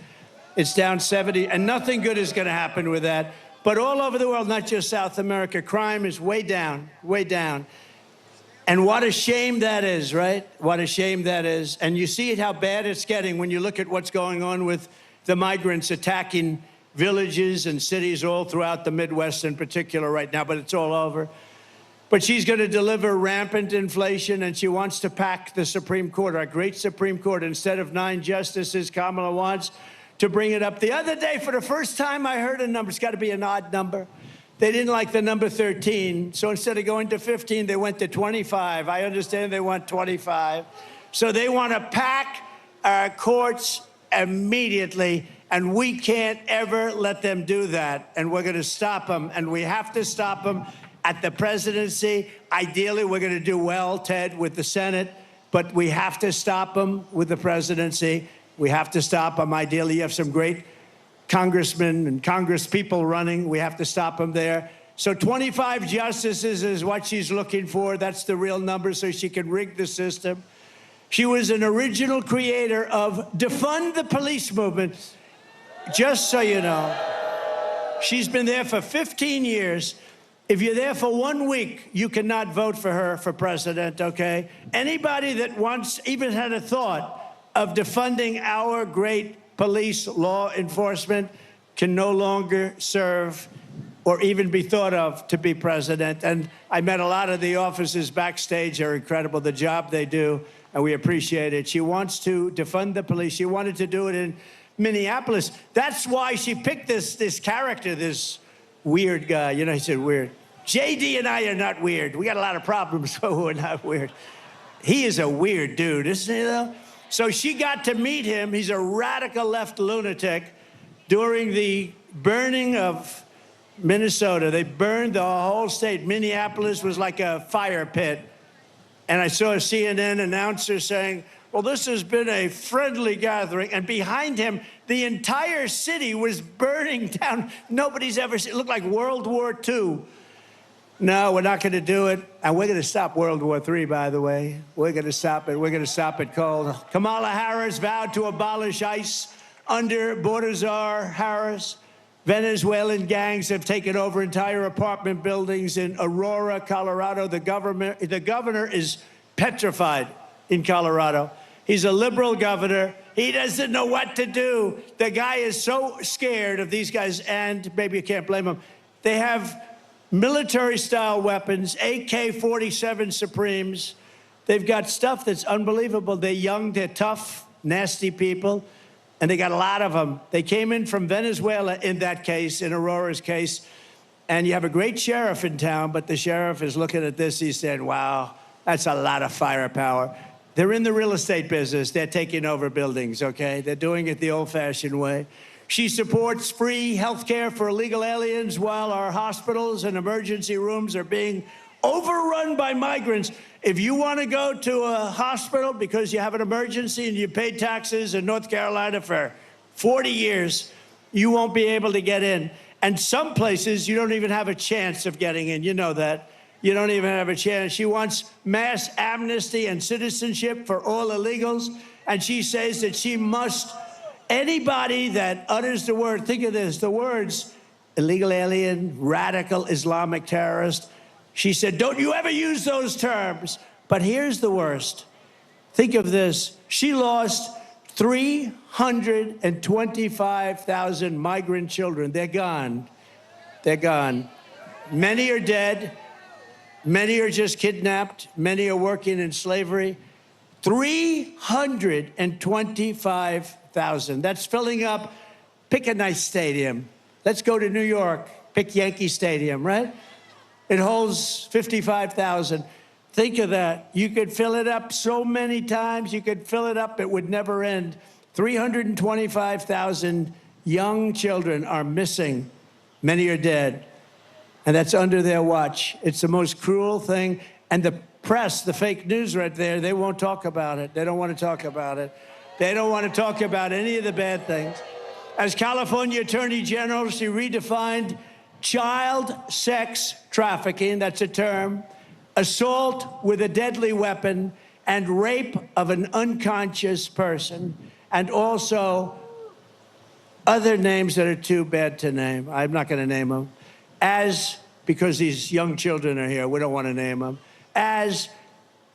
It's down 70, and nothing good is going to happen with that. But all over the world, not just South America, crime is way down, way down. And what a shame that is, right? What a shame that is. And you see how bad it's getting when you look at what's going on with the migrants attacking villages and cities all throughout the Midwest in particular right now, but it's all over. But she's going to deliver rampant inflation, and she wants to pack the Supreme Court, our great Supreme Court. Instead of 9 justices, Kamala wants to bring it up. The other day, for the first time, I heard a number. It's got to be an odd number. They didn't like the number 13, so instead of going to 15, they went to 25. I understand they want 25. So they want to pack our courts immediately, and we can't ever let them do that. And we're going to stop them, and we have to stop them at the presidency. Ideally, we're going to do well, Ted, with the Senate, but we have to stop them with the presidency. We have to stop them. Ideally, you have some great congressmen and congresspeople running. We have to stop them there. So 25 justices is what she's looking for. That's the real number, so she can rig the system. She was an original creator of defund the police movement. Just so you know, she's been there for 15 years. If you're there for 1 week, you cannot vote for her for president, okay? Anybody that once even had a thought of defunding our great police law enforcement can no longer serve or even be thought of to be president. And I met a lot of the officers backstage. They're incredible, the job they do, and we appreciate it. She wants to defund the police. She wanted to do it in Minneapolis. That's why she picked this character, this weird guy. You know, he said weird. JD and I are not weird. We got a lot of problems, but we're not weird. He is a weird dude, isn't he, though? So she got to meet him. He's a radical left lunatic. During the burning of Minnesota, they burned the whole state. Minneapolis was like a fire pit. And I saw a CNN announcer saying, well, this has been a friendly gathering. And behind him, the entire city was burning down. Nobody's ever seen it. It looked like World War II. No, we're not going to do it. And we're going to stop World War III, by the way. We're going to stop it. We're going to stop it cold. Kamala Harris vowed to abolish ICE under border czar Harris. Venezuelan gangs have taken over entire apartment buildings in Aurora, Colorado. The governor is petrified in Colorado. He's a liberal governor. He doesn't know what to do. The guy is so scared of these guys, and maybe you can't blame him. They have military-style weapons, AK-47 Supremes. They've got stuff that's unbelievable. They're young, they're tough, nasty people, and they got a lot of them. They came in from Venezuela in that case, in Aurora's case, and you have a great sheriff in town, but the sheriff is looking at this. He said, wow, that's a lot of firepower. They're in the real estate business. They're taking over buildings, okay? They're doing it the old-fashioned way. She supports free health care for illegal aliens while our hospitals and emergency rooms are being overrun by migrants. If you want to go to a hospital because you have an emergency and you paid taxes in North Carolina for 40 years, you won't be able to get in. And some places you don't even have a chance of getting in. You know that. You don't even have a chance. She wants mass amnesty and citizenship for all illegals. And she says that she must, anybody that utters the word, think of this, the words illegal alien, radical Islamic terrorist. She said, don't you ever use those terms. But here's the worst. Think of this. She lost 325,000 migrant children. They're gone. They're gone. Many are dead. Many are just kidnapped. Many are working in slavery. 325,000. That's filling up. Pick a nice stadium. Let's go to New York. Pick Yankee Stadium, right? It holds 55,000. Think of that. You could fill it up so many times. You could fill it up. It would never end. 325,000 young children are missing. Many are dead. And that's under their watch. It's the most cruel thing. And the press, the fake news right there, they won't talk about it. They don't want to talk about it. They don't want to talk about any of the bad things. As California Attorney General, she redefined child sex trafficking, that's a term, assault with a deadly weapon, and rape of an unconscious person, and also other names that are too bad to name. I'm not going to name them. Because these young children are here, we don't want to name them, as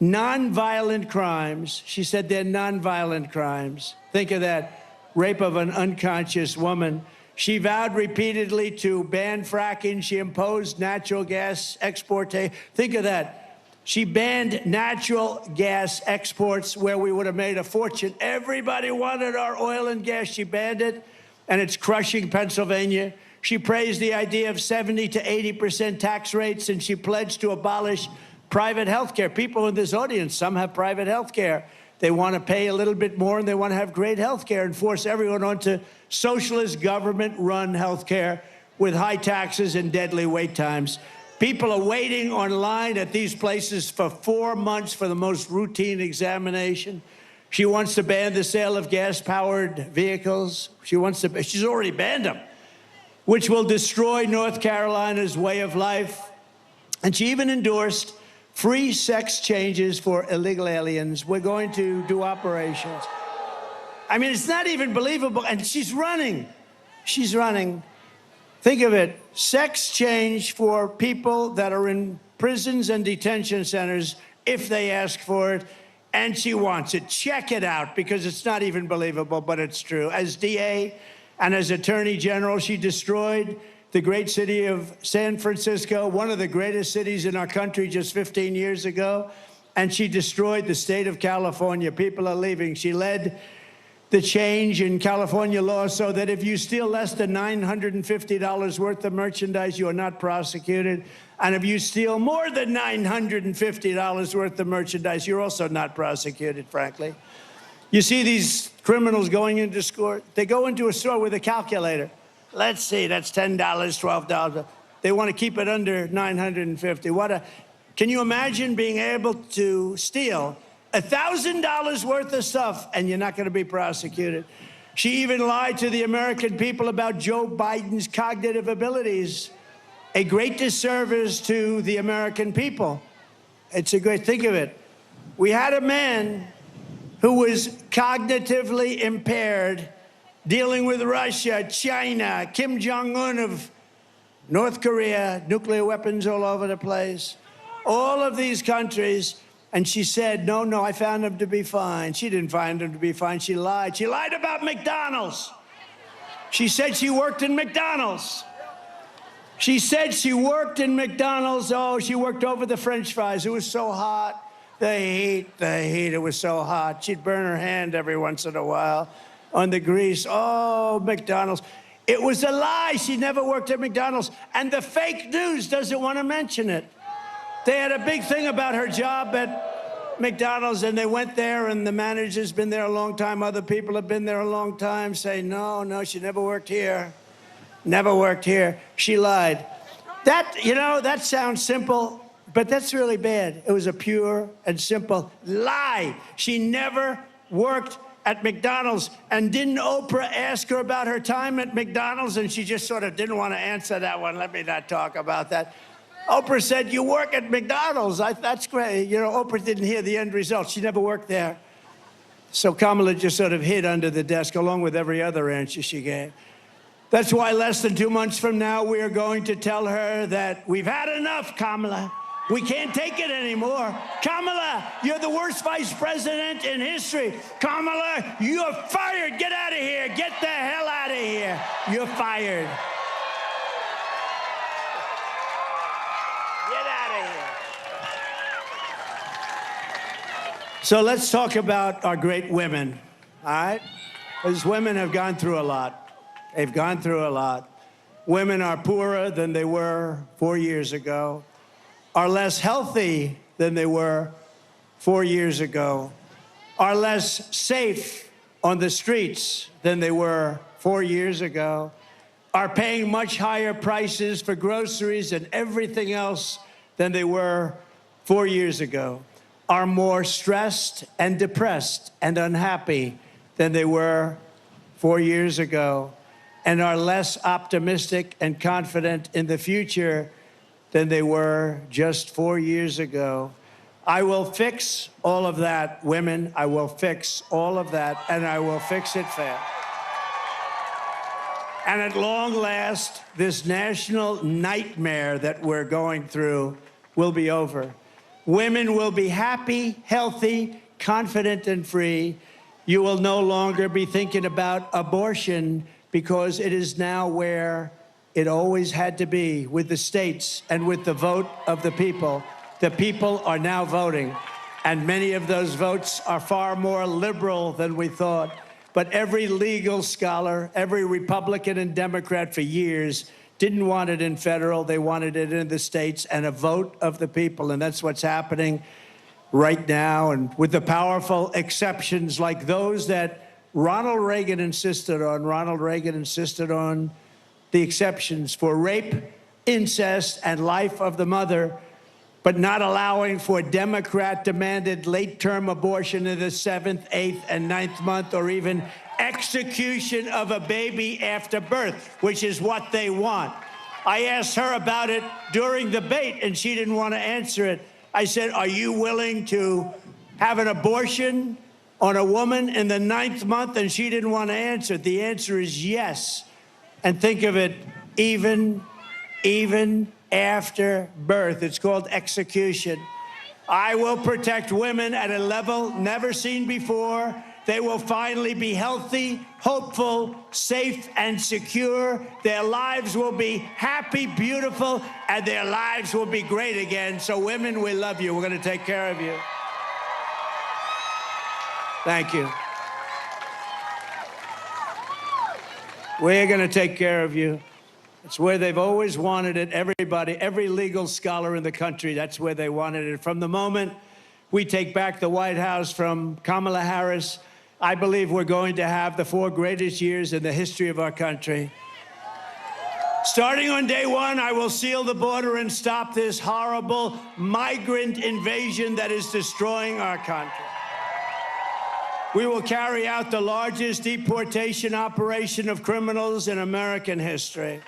nonviolent crimes. She said they're nonviolent crimes. Think of that, rape of an unconscious woman. She vowed repeatedly to ban fracking. She imposed natural gas exportation. Think of that. She banned natural gas exports where we would have made a fortune. Everybody wanted our oil and gas. She banned it, and it's crushing Pennsylvania. She praised the idea of 70 to 80% tax rates, and she pledged to abolish private health care. People in this audience, some have private health care. They want to pay a little bit more, and they want to have great health care and force everyone onto socialist government-run health care with high taxes and deadly wait times. People are waiting online at these places for 4 months for the most routine examination. She wants to ban the sale of gas-powered vehicles. She's already banned them, which will destroy North Carolina's way of life. And she even endorsed free sex changes for illegal aliens. We're going to do operations. I mean, it's not even believable. And she's running. She's running. Think of it. Sex change for people that are in prisons and detention centers if they ask for it. And she wants it. Check it out, because it's not even believable, but it's true. As DA and as Attorney General, she destroyed the great city of San Francisco, one of the greatest cities in our country just 15 years ago. And she destroyed the state of California. People are leaving. She led the change in California law so that if you steal less than $950 worth of merchandise, you are not prosecuted. And if you steal more than $950 worth of merchandise, you're also not prosecuted, frankly. You see these criminals going into store. They go into a store with a calculator. Let's see, that's $10, $12. They want to keep it under $950. Can you imagine being able to steal $1,000 worth of stuff and you're not going to be prosecuted? She even lied to the American people about Joe Biden's cognitive abilities. A great disservice to the American people. It's a great, think of it. We had a man who was cognitively impaired, dealing with Russia, China, Kim Jong-un of North Korea, nuclear weapons all over the place, all of these countries. And she said, no, I found him to be fine. She didn't find him to be fine. She lied. She lied about McDonald's. She said she worked in McDonald's. She said she worked in McDonald's. Oh, she worked over the French fries. It was so hot. The heat, it was so hot. She'd burn her hand every once in a while on the grease. Oh, McDonald's. It was a lie. She never worked at McDonald's. And the fake news doesn't want to mention it. They had a big thing about her job at McDonald's, and they went there, and the manager's been there a long time. Other people have been there a long time, say, no, she never worked here. Never worked here. She lied. That sounds simple, but that's really bad. It was a pure and simple lie. She never worked at McDonald's. And didn't Oprah ask her about her time at McDonald's? And she just sort of didn't want to answer that one. Let me not talk about that. Oprah said, you work at McDonald's. That's great. Oprah didn't hear the end result. She never worked there. So Kamala just sort of hid under the desk along with every other answer she gave. That's why less than 2 months from now, we are going to tell her that we've had enough, Kamala. We can't take it anymore. Kamala, you're the worst vice president in history. Kamala, you're fired. Get out of here. Get the hell out of here. You're fired. Get out of here. So let's talk about our great women, all right? Because women have gone through a lot. They've gone through a lot. Women are poorer than they were 4 years ago, are less healthy than they were 4 years ago, are less safe on the streets than they were 4 years ago, are paying much higher prices for groceries and everything else than they were 4 years ago, are more stressed and depressed and unhappy than they were 4 years ago, and are less optimistic and confident in the future than they were just 4 years ago. I will fix all of that, women. I will fix all of that, and I will fix it fast. And at long last, this national nightmare that we're going through will be over. Women will be happy, healthy, confident, and free. You will no longer be thinking about abortion, because it is now where it always had to be, with the states and with the vote of the people. The people are now voting, and many of those votes are far more liberal than we thought. But every legal scholar, every Republican and Democrat for years didn't want it in federal. They wanted it in the states, and a vote of the people. And that's what's happening right now. And with the powerful exceptions like those that Ronald Reagan insisted on. Ronald Reagan insisted on the exceptions for rape, incest, and life of the mother, but not allowing for Democrat-demanded late-term abortion in the 7th, 8th, and 9th month, or even execution of a baby after birth, which is what they want. I asked her about it during the debate, and she didn't want to answer it. I said, are you willing to have an abortion on a woman in the 9th month? And she didn't want to answer. The answer is yes. And think of it, even after birth. It's called execution. I will protect women at a level never seen before. They will finally be healthy, hopeful, safe, and secure. Their lives will be happy, beautiful, and their lives will be great again. So women, we love you. We're going to take care of you. Thank you. We're going to take care of you. It's where they've always wanted it. Everybody, every legal scholar in the country, that's where they wanted it. From the moment we take back the White House from Kamala Harris, I believe we're going to have the 4 greatest years in the history of our country. Starting on day 1, I will seal the border and stop this horrible migrant invasion that is destroying our country. We will carry out the largest deportation operation of criminals in American history.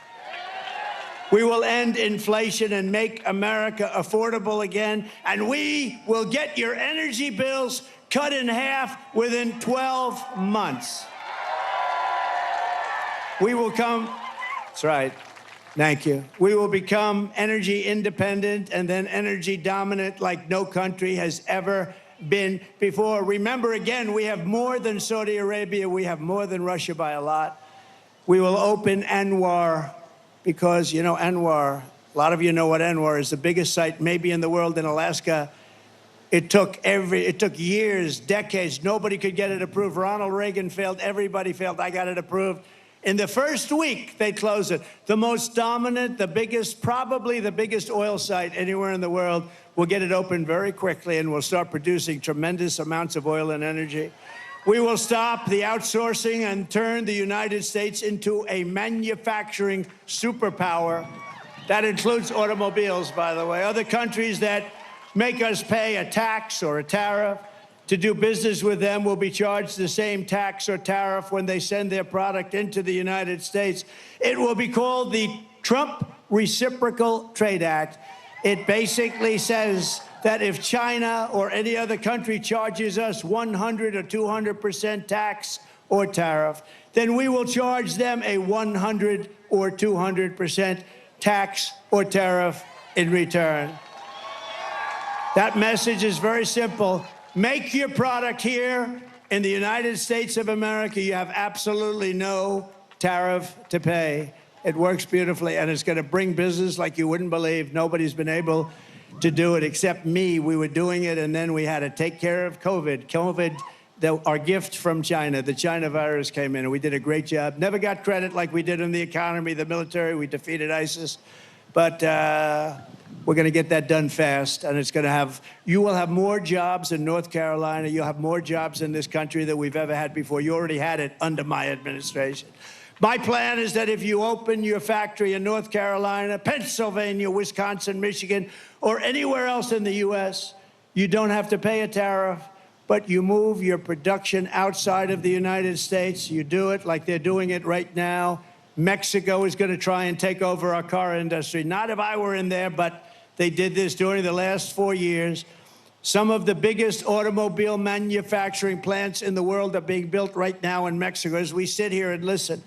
We will end inflation and make America affordable again, and we will get your energy bills cut in half within 12 months. We will come, that's right, thank you. We will become energy independent and then energy dominant like no country has ever been before. Remember, again, we have more than Saudi Arabia. We have more than Russia by a lot. We will open ANWR because, you know, ANWR, a lot of you know what ANWR is, the biggest site maybe in the world in Alaska. It took years, decades. Nobody could get it approved. Ronald Reagan failed. Everybody failed. I got it approved. In the first week, they closed it. The most dominant, the biggest, probably the biggest oil site anywhere in the world. We'll get it open very quickly, and we'll start producing tremendous amounts of oil and energy. We will stop the outsourcing and turn the United States into a manufacturing superpower. That includes automobiles, by the way. Other countries that make us pay a tax or a tariff to do business with them will be charged the same tax or tariff when they send their product into the United States. It will be called the Trump Reciprocal Trade Act. It basically says that if China or any other country charges us 100 or 200% tax or tariff, then we will charge them a 100 or 200% tax or tariff in return. That message is very simple. Make your product here in the United States of America. You have absolutely no tariff to pay. It works beautifully, and it's going to bring business like you wouldn't believe. Nobody's been able to do it except me. We were doing it, and then we had to take care of COVID. Our gift from China, the China virus came in, and we did a great job. Never got credit like we did in the economy, the military. We defeated ISIS. But we're going to get that done fast, and it's going to have, you will have more jobs in North Carolina. You'll have more jobs in this country than we've ever had before. You already had it under my administration. My plan is that if you open your factory in North Carolina, Pennsylvania, Wisconsin, Michigan, or anywhere else in the U.S., you don't have to pay a tariff, but you move your production outside of the United States. You do it like they're doing it right now. Mexico is going to try and take over our car industry. Not if I were in there, but they did this during the last 4 years. Some of the biggest automobile manufacturing plants in the world are being built right now in Mexico as we sit here and listen.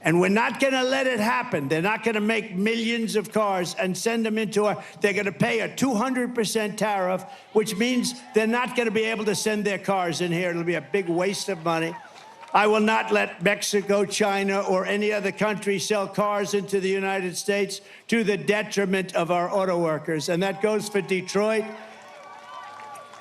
And we're not going to let it happen. They're not going to make millions of cars and send them into they're going to pay a 200% tariff, which means they're not going to be able to send their cars in here. It'll be a big waste of money. I will not let Mexico, China, or any other country sell cars into the United States to the detriment of our auto workers. And that goes for Detroit.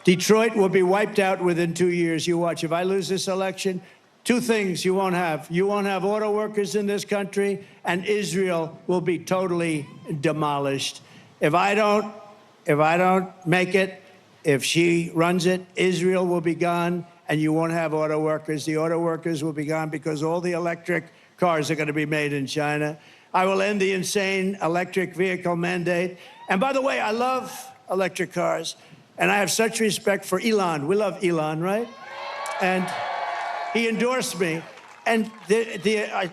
Detroit will be wiped out within 2 years. You watch. If I lose this election, 2 things you won't have. You won't have auto workers in this country, and Israel will be totally demolished. If I don't make it, if she runs it, Israel will be gone, and you won't have auto workers. The auto workers will be gone because all the electric cars are going to be made in China. I will end the insane electric vehicle mandate. And by the way, I love electric cars, and I have such respect for Elon. We love Elon, right? And he endorsed me, and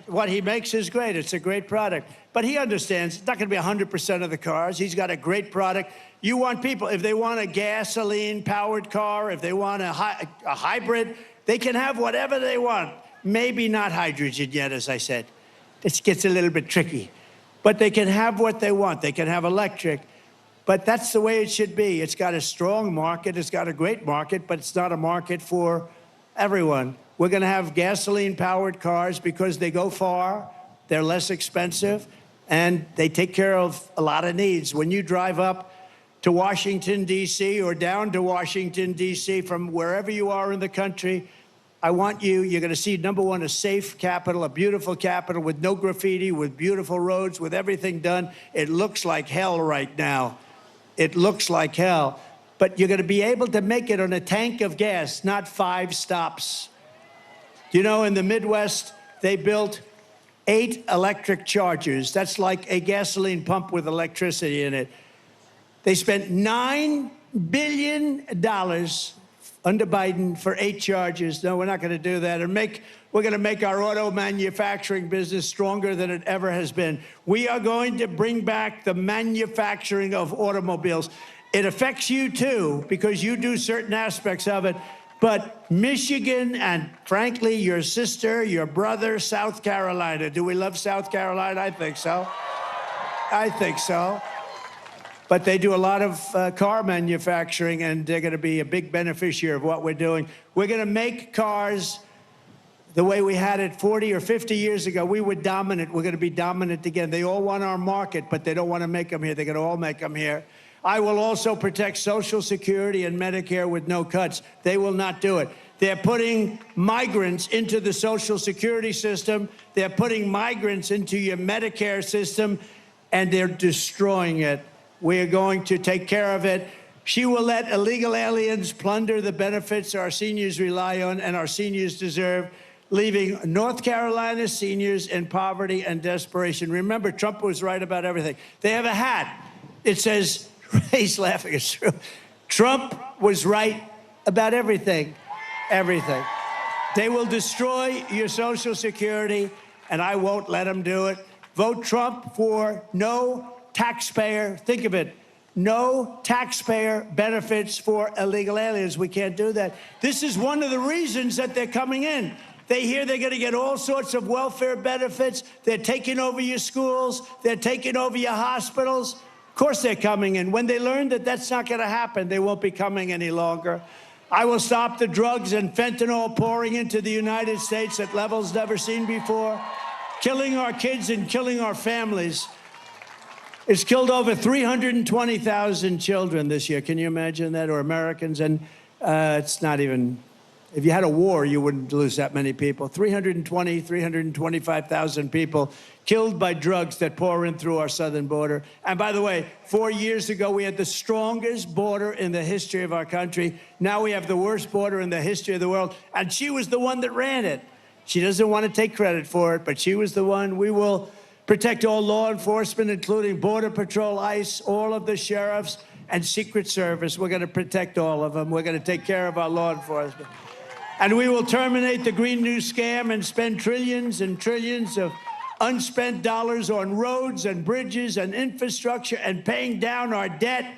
what he makes is great. It's a great product. But he understands it's not going to be 100% of the cars. He's got a great product. You want people, if they want a gasoline-powered car, if they want a hybrid, they can have whatever they want. Maybe not hydrogen yet, as I said. It gets a little bit tricky. But they can have what they want. They can have electric. But that's the way it should be. It's got a strong market. It's got a great market, but it's not a market for everyone. We're going to have gasoline-powered cars because they go far, they're less expensive, and they take care of a lot of needs. When you drive up to Washington, D.C., or down to Washington, D.C., from wherever you are in the country, I want you're going to see, number one, a safe capital, a beautiful capital with no graffiti, with beautiful roads, with everything done. It looks like hell right now. It looks like hell. But you're going to be able to make it on a tank of gas, not 5 stops. You know, in the Midwest, they built 8 electric chargers. That's like a gasoline pump with electricity in it. They spent $9 billion under Biden for 8 chargers. No, we're not going to do that. We're going to make our auto manufacturing business stronger than it ever has been. We are going to bring back the manufacturing of automobiles. It affects you, too, because you do certain aspects of it. But Michigan and, frankly, your sister, your brother, South Carolina. Do we love South Carolina? I think so. I think so. But they do a lot of car manufacturing, and they're going to be a big beneficiary of what we're doing. We're going to make cars the way we had it 40 or 50 years ago. We were dominant. We're going to be dominant again. They all want our market, but they don't want to make them here. They're going to all make them here. I will also protect Social Security and Medicare with no cuts. They will not do it. They're putting migrants into the Social Security system. They're putting migrants into your Medicare system, and they're destroying it. We're going to take care of it. She will let illegal aliens plunder the benefits our seniors rely on and our seniors deserve, leaving North Carolina seniors in poverty and desperation. Remember, Trump was right about everything. They have a hat. It says, Ray's laughing, it's true. Trump was right about everything, everything. They will destroy your Social Security, and I won't let them do it. Vote Trump for no taxpayer, think of it, no taxpayer benefits for illegal aliens. We can't do that. This is one of the reasons that they're coming in. They hear they're going to get all sorts of welfare benefits. They're taking over your schools. They're taking over your hospitals. Of course they're coming in. When they learn that that's not going to happen, they won't be coming any longer. I will stop the drugs and fentanyl pouring into the United States at levels never seen before, killing our kids and killing our families. It's killed over 320,000 children this year. Can you imagine that? Or Americans? And it's not even, if you had a war, you wouldn't lose that many people. 325,000 people killed by drugs that pour in through our southern border. And by the way, 4 years ago, we had the strongest border in the history of our country. Now we have the worst border in the history of the world. And she was the one that ran it. She doesn't want to take credit for it, but she was the one. We will protect all law enforcement, including Border Patrol, ICE, all of the sheriffs, and Secret Service. We're going to protect all of them. We're going to take care of our law enforcement. And we will terminate the Green New Scam and spend trillions and trillions of unspent dollars on roads and bridges and infrastructure and paying down our debt,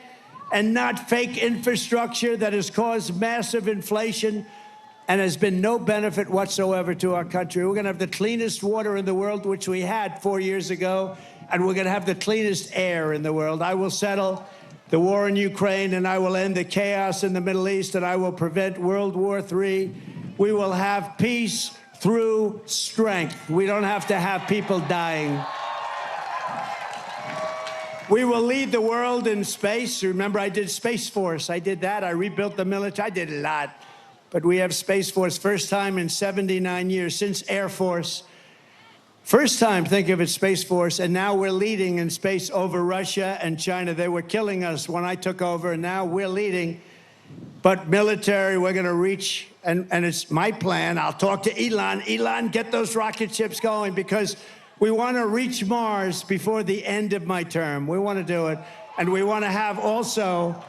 and not fake infrastructure that has caused massive inflation and has been no benefit whatsoever to our country. We're going to have the cleanest water in the world, which we had 4 years ago, and we're going to have the cleanest air in the world. I will settle the war in Ukraine, and I will end the chaos in the Middle East, and I will prevent World War III. We will have peace through strength. We don't have to have people dying. We will lead the world in space. Remember, I did Space Force. I did that. I rebuilt the military. I did a lot. But we have Space Force, first time in 79 years, since Air Force. First time, think of it, Space Force, and now we're leading in space over Russia and China. They were killing us when I took over, and now we're leading. But military, we're going to reach, and it's my plan. I'll talk to Elon. Elon, get those rocket ships going, because we want to reach Mars before the end of my term. We want to do it. And we want to have also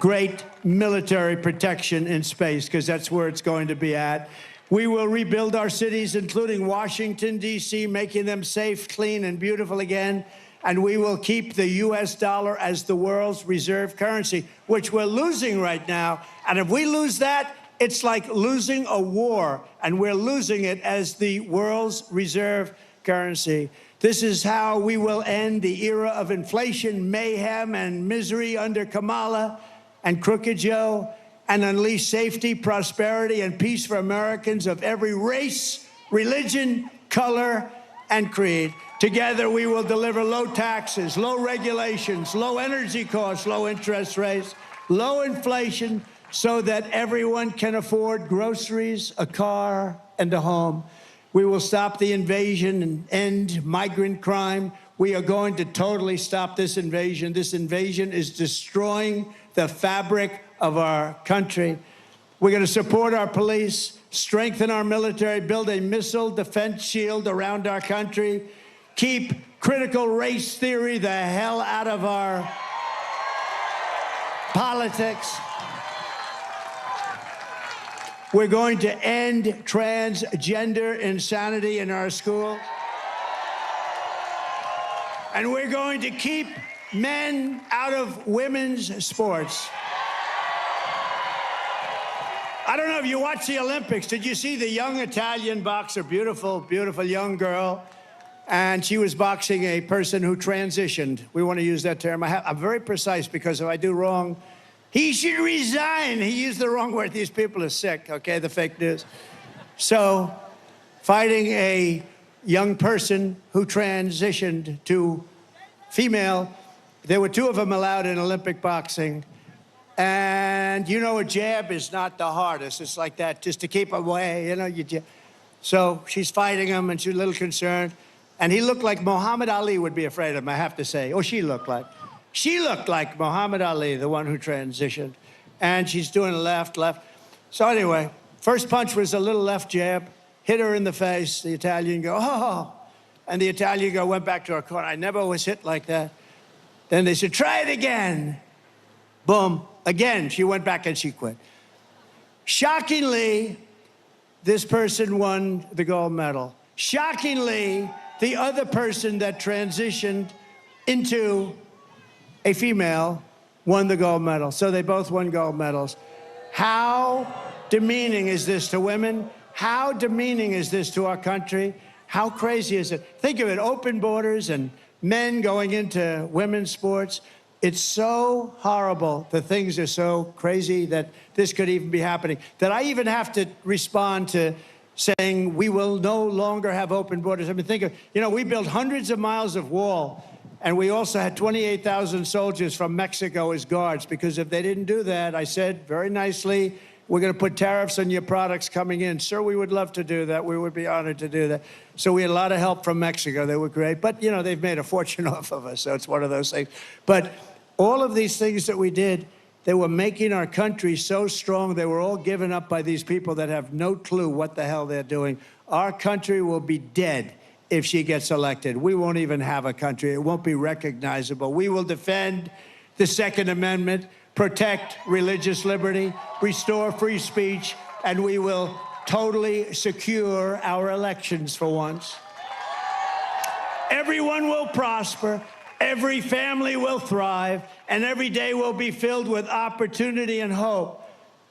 great military protection in space, because that's where it's going to be at. We will rebuild our cities, including Washington, D.C., making them safe, clean, and beautiful again. And we will keep the U.S. dollar as the world's reserve currency, which we're losing right now. And if we lose that, it's like losing a war, and we're losing it as the world's reserve currency. This is how we will end the era of inflation, mayhem, and misery under Kamala and Crooked Joe, and unleash safety, prosperity, and peace for Americans of every race, religion, color, and creed. Together, we will deliver low taxes, low regulations, low energy costs, low interest rates, low inflation, so that everyone can afford groceries, a car, and a home. We will stop the invasion and end migrant crime. We are going to totally stop this invasion. This invasion is destroying the fabric of our country. We're going to support our police, strengthen our military, build a missile defense shield around our country, keep critical race theory the hell out of our politics. We're going to end transgender insanity in our schools. And we're going to keep men out of women's sports. I don't know if you watched the Olympics. Did you see the young Italian boxer, beautiful, beautiful young girl? And she was boxing a person who transitioned. We want to use that term. I'm very precise because if I do wrong, he should resign. He used the wrong word. These people are sick, okay, the fake news. So, fighting a young person who transitioned to female, there were 2 of them allowed in Olympic boxing. And you know, a jab is not the hardest. It's like that, just to keep away, you know. So she's fighting him, and she's a little concerned. And he looked like Muhammad Ali would be afraid of him, I have to say. Or she looked like. She looked like Muhammad Ali, the one who transitioned. And she's doing left. So anyway, first punch was a little left jab, hit her in the face. The Italian go, oh. And the Italian go, went back to her corner. I never was hit like that. Then they said, try it again. Boom. Again, she went back and she quit. Shockingly, this person won the gold medal. Shockingly, the other person that transitioned into a female won the gold medal. So they both won gold medals. How demeaning is this to women? How demeaning is this to our country? How crazy is it? Think of it, open borders and men going into women's sports. It's so horrible. The things are so crazy that this could even be happening, that I even have to respond to saying we will no longer have open borders. I mean, think of, you know, we built hundreds of miles of wall, and we also had 28,000 soldiers from Mexico as guards, because if they didn't do that, I said very nicely, we're going to put tariffs on your products coming in. Sir, we would love to do that. We would be honored to do that. So we had a lot of help from Mexico. They were great. But, you know, they've made a fortune off of us, so it's one of those things. But all of these things that we did, they were making our country so strong. They were all given up by these people that have no clue what the hell they're doing. Our country will be dead if she gets elected. We won't even have a country. It won't be recognizable. We will defend the Second Amendment, protect religious liberty, restore free speech, and we will totally secure our elections for once. Everyone will prosper, every family will thrive, and every day will be filled with opportunity and hope.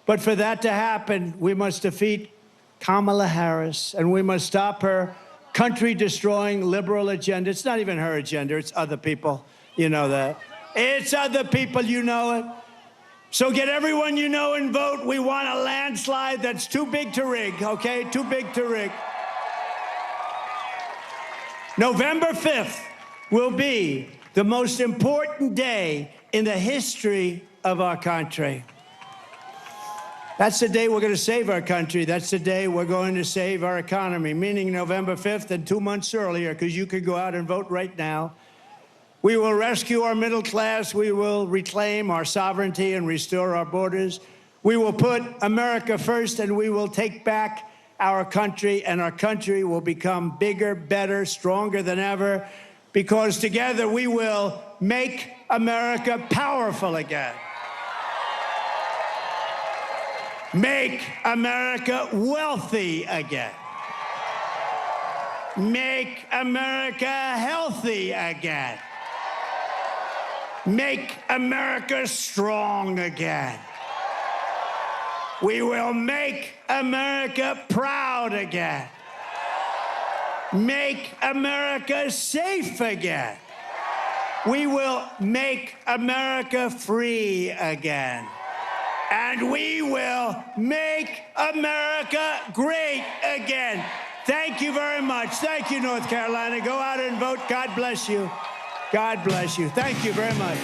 But for that to happen, we must defeat Kamala Harris, and we must stop her country-destroying liberal agenda. It's not even her agenda, it's other people. You know that. It's other people, you know it. So get everyone you know and vote. We want a landslide that's too big to rig, okay? Too big to rig. November 5th will be the most important day in the history of our country. That's the day we're going to save our country. That's the day we're going to save our economy, meaning November 5th and 2 months earlier, because you could go out and vote right now. We will rescue our middle class. We will reclaim our sovereignty and restore our borders. We will put America first, and we will take back our country, and our country will become bigger, better, stronger than ever, because together we will make America powerful again. Make America wealthy again. Make America healthy again. Make America strong again. We will make America proud again. Make America safe again. We will make America free again. And we will make America great again. Thank you very much. Thank you, North Carolina. Go out and vote. God bless you. God bless you. Thank you very much.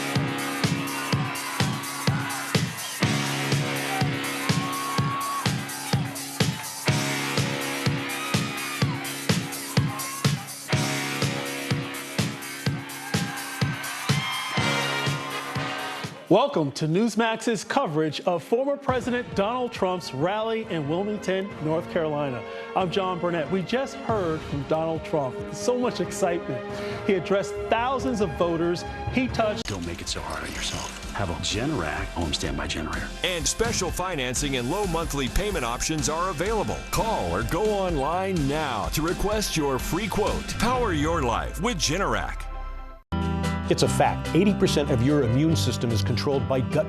Welcome to Newsmax's coverage of former President Donald Trump's rally in Wilmington, North Carolina. I'm John Burnett. We just heard from Donald Trump. So much excitement. He addressed thousands of voters. He touched. Don't make it so hard on yourself. Have a Generac home standby generator. And special financing and low monthly payment options are available. Call or go online now to request your free quote. Power your life with Generac. It's a fact. 80% of your immune system is controlled by gut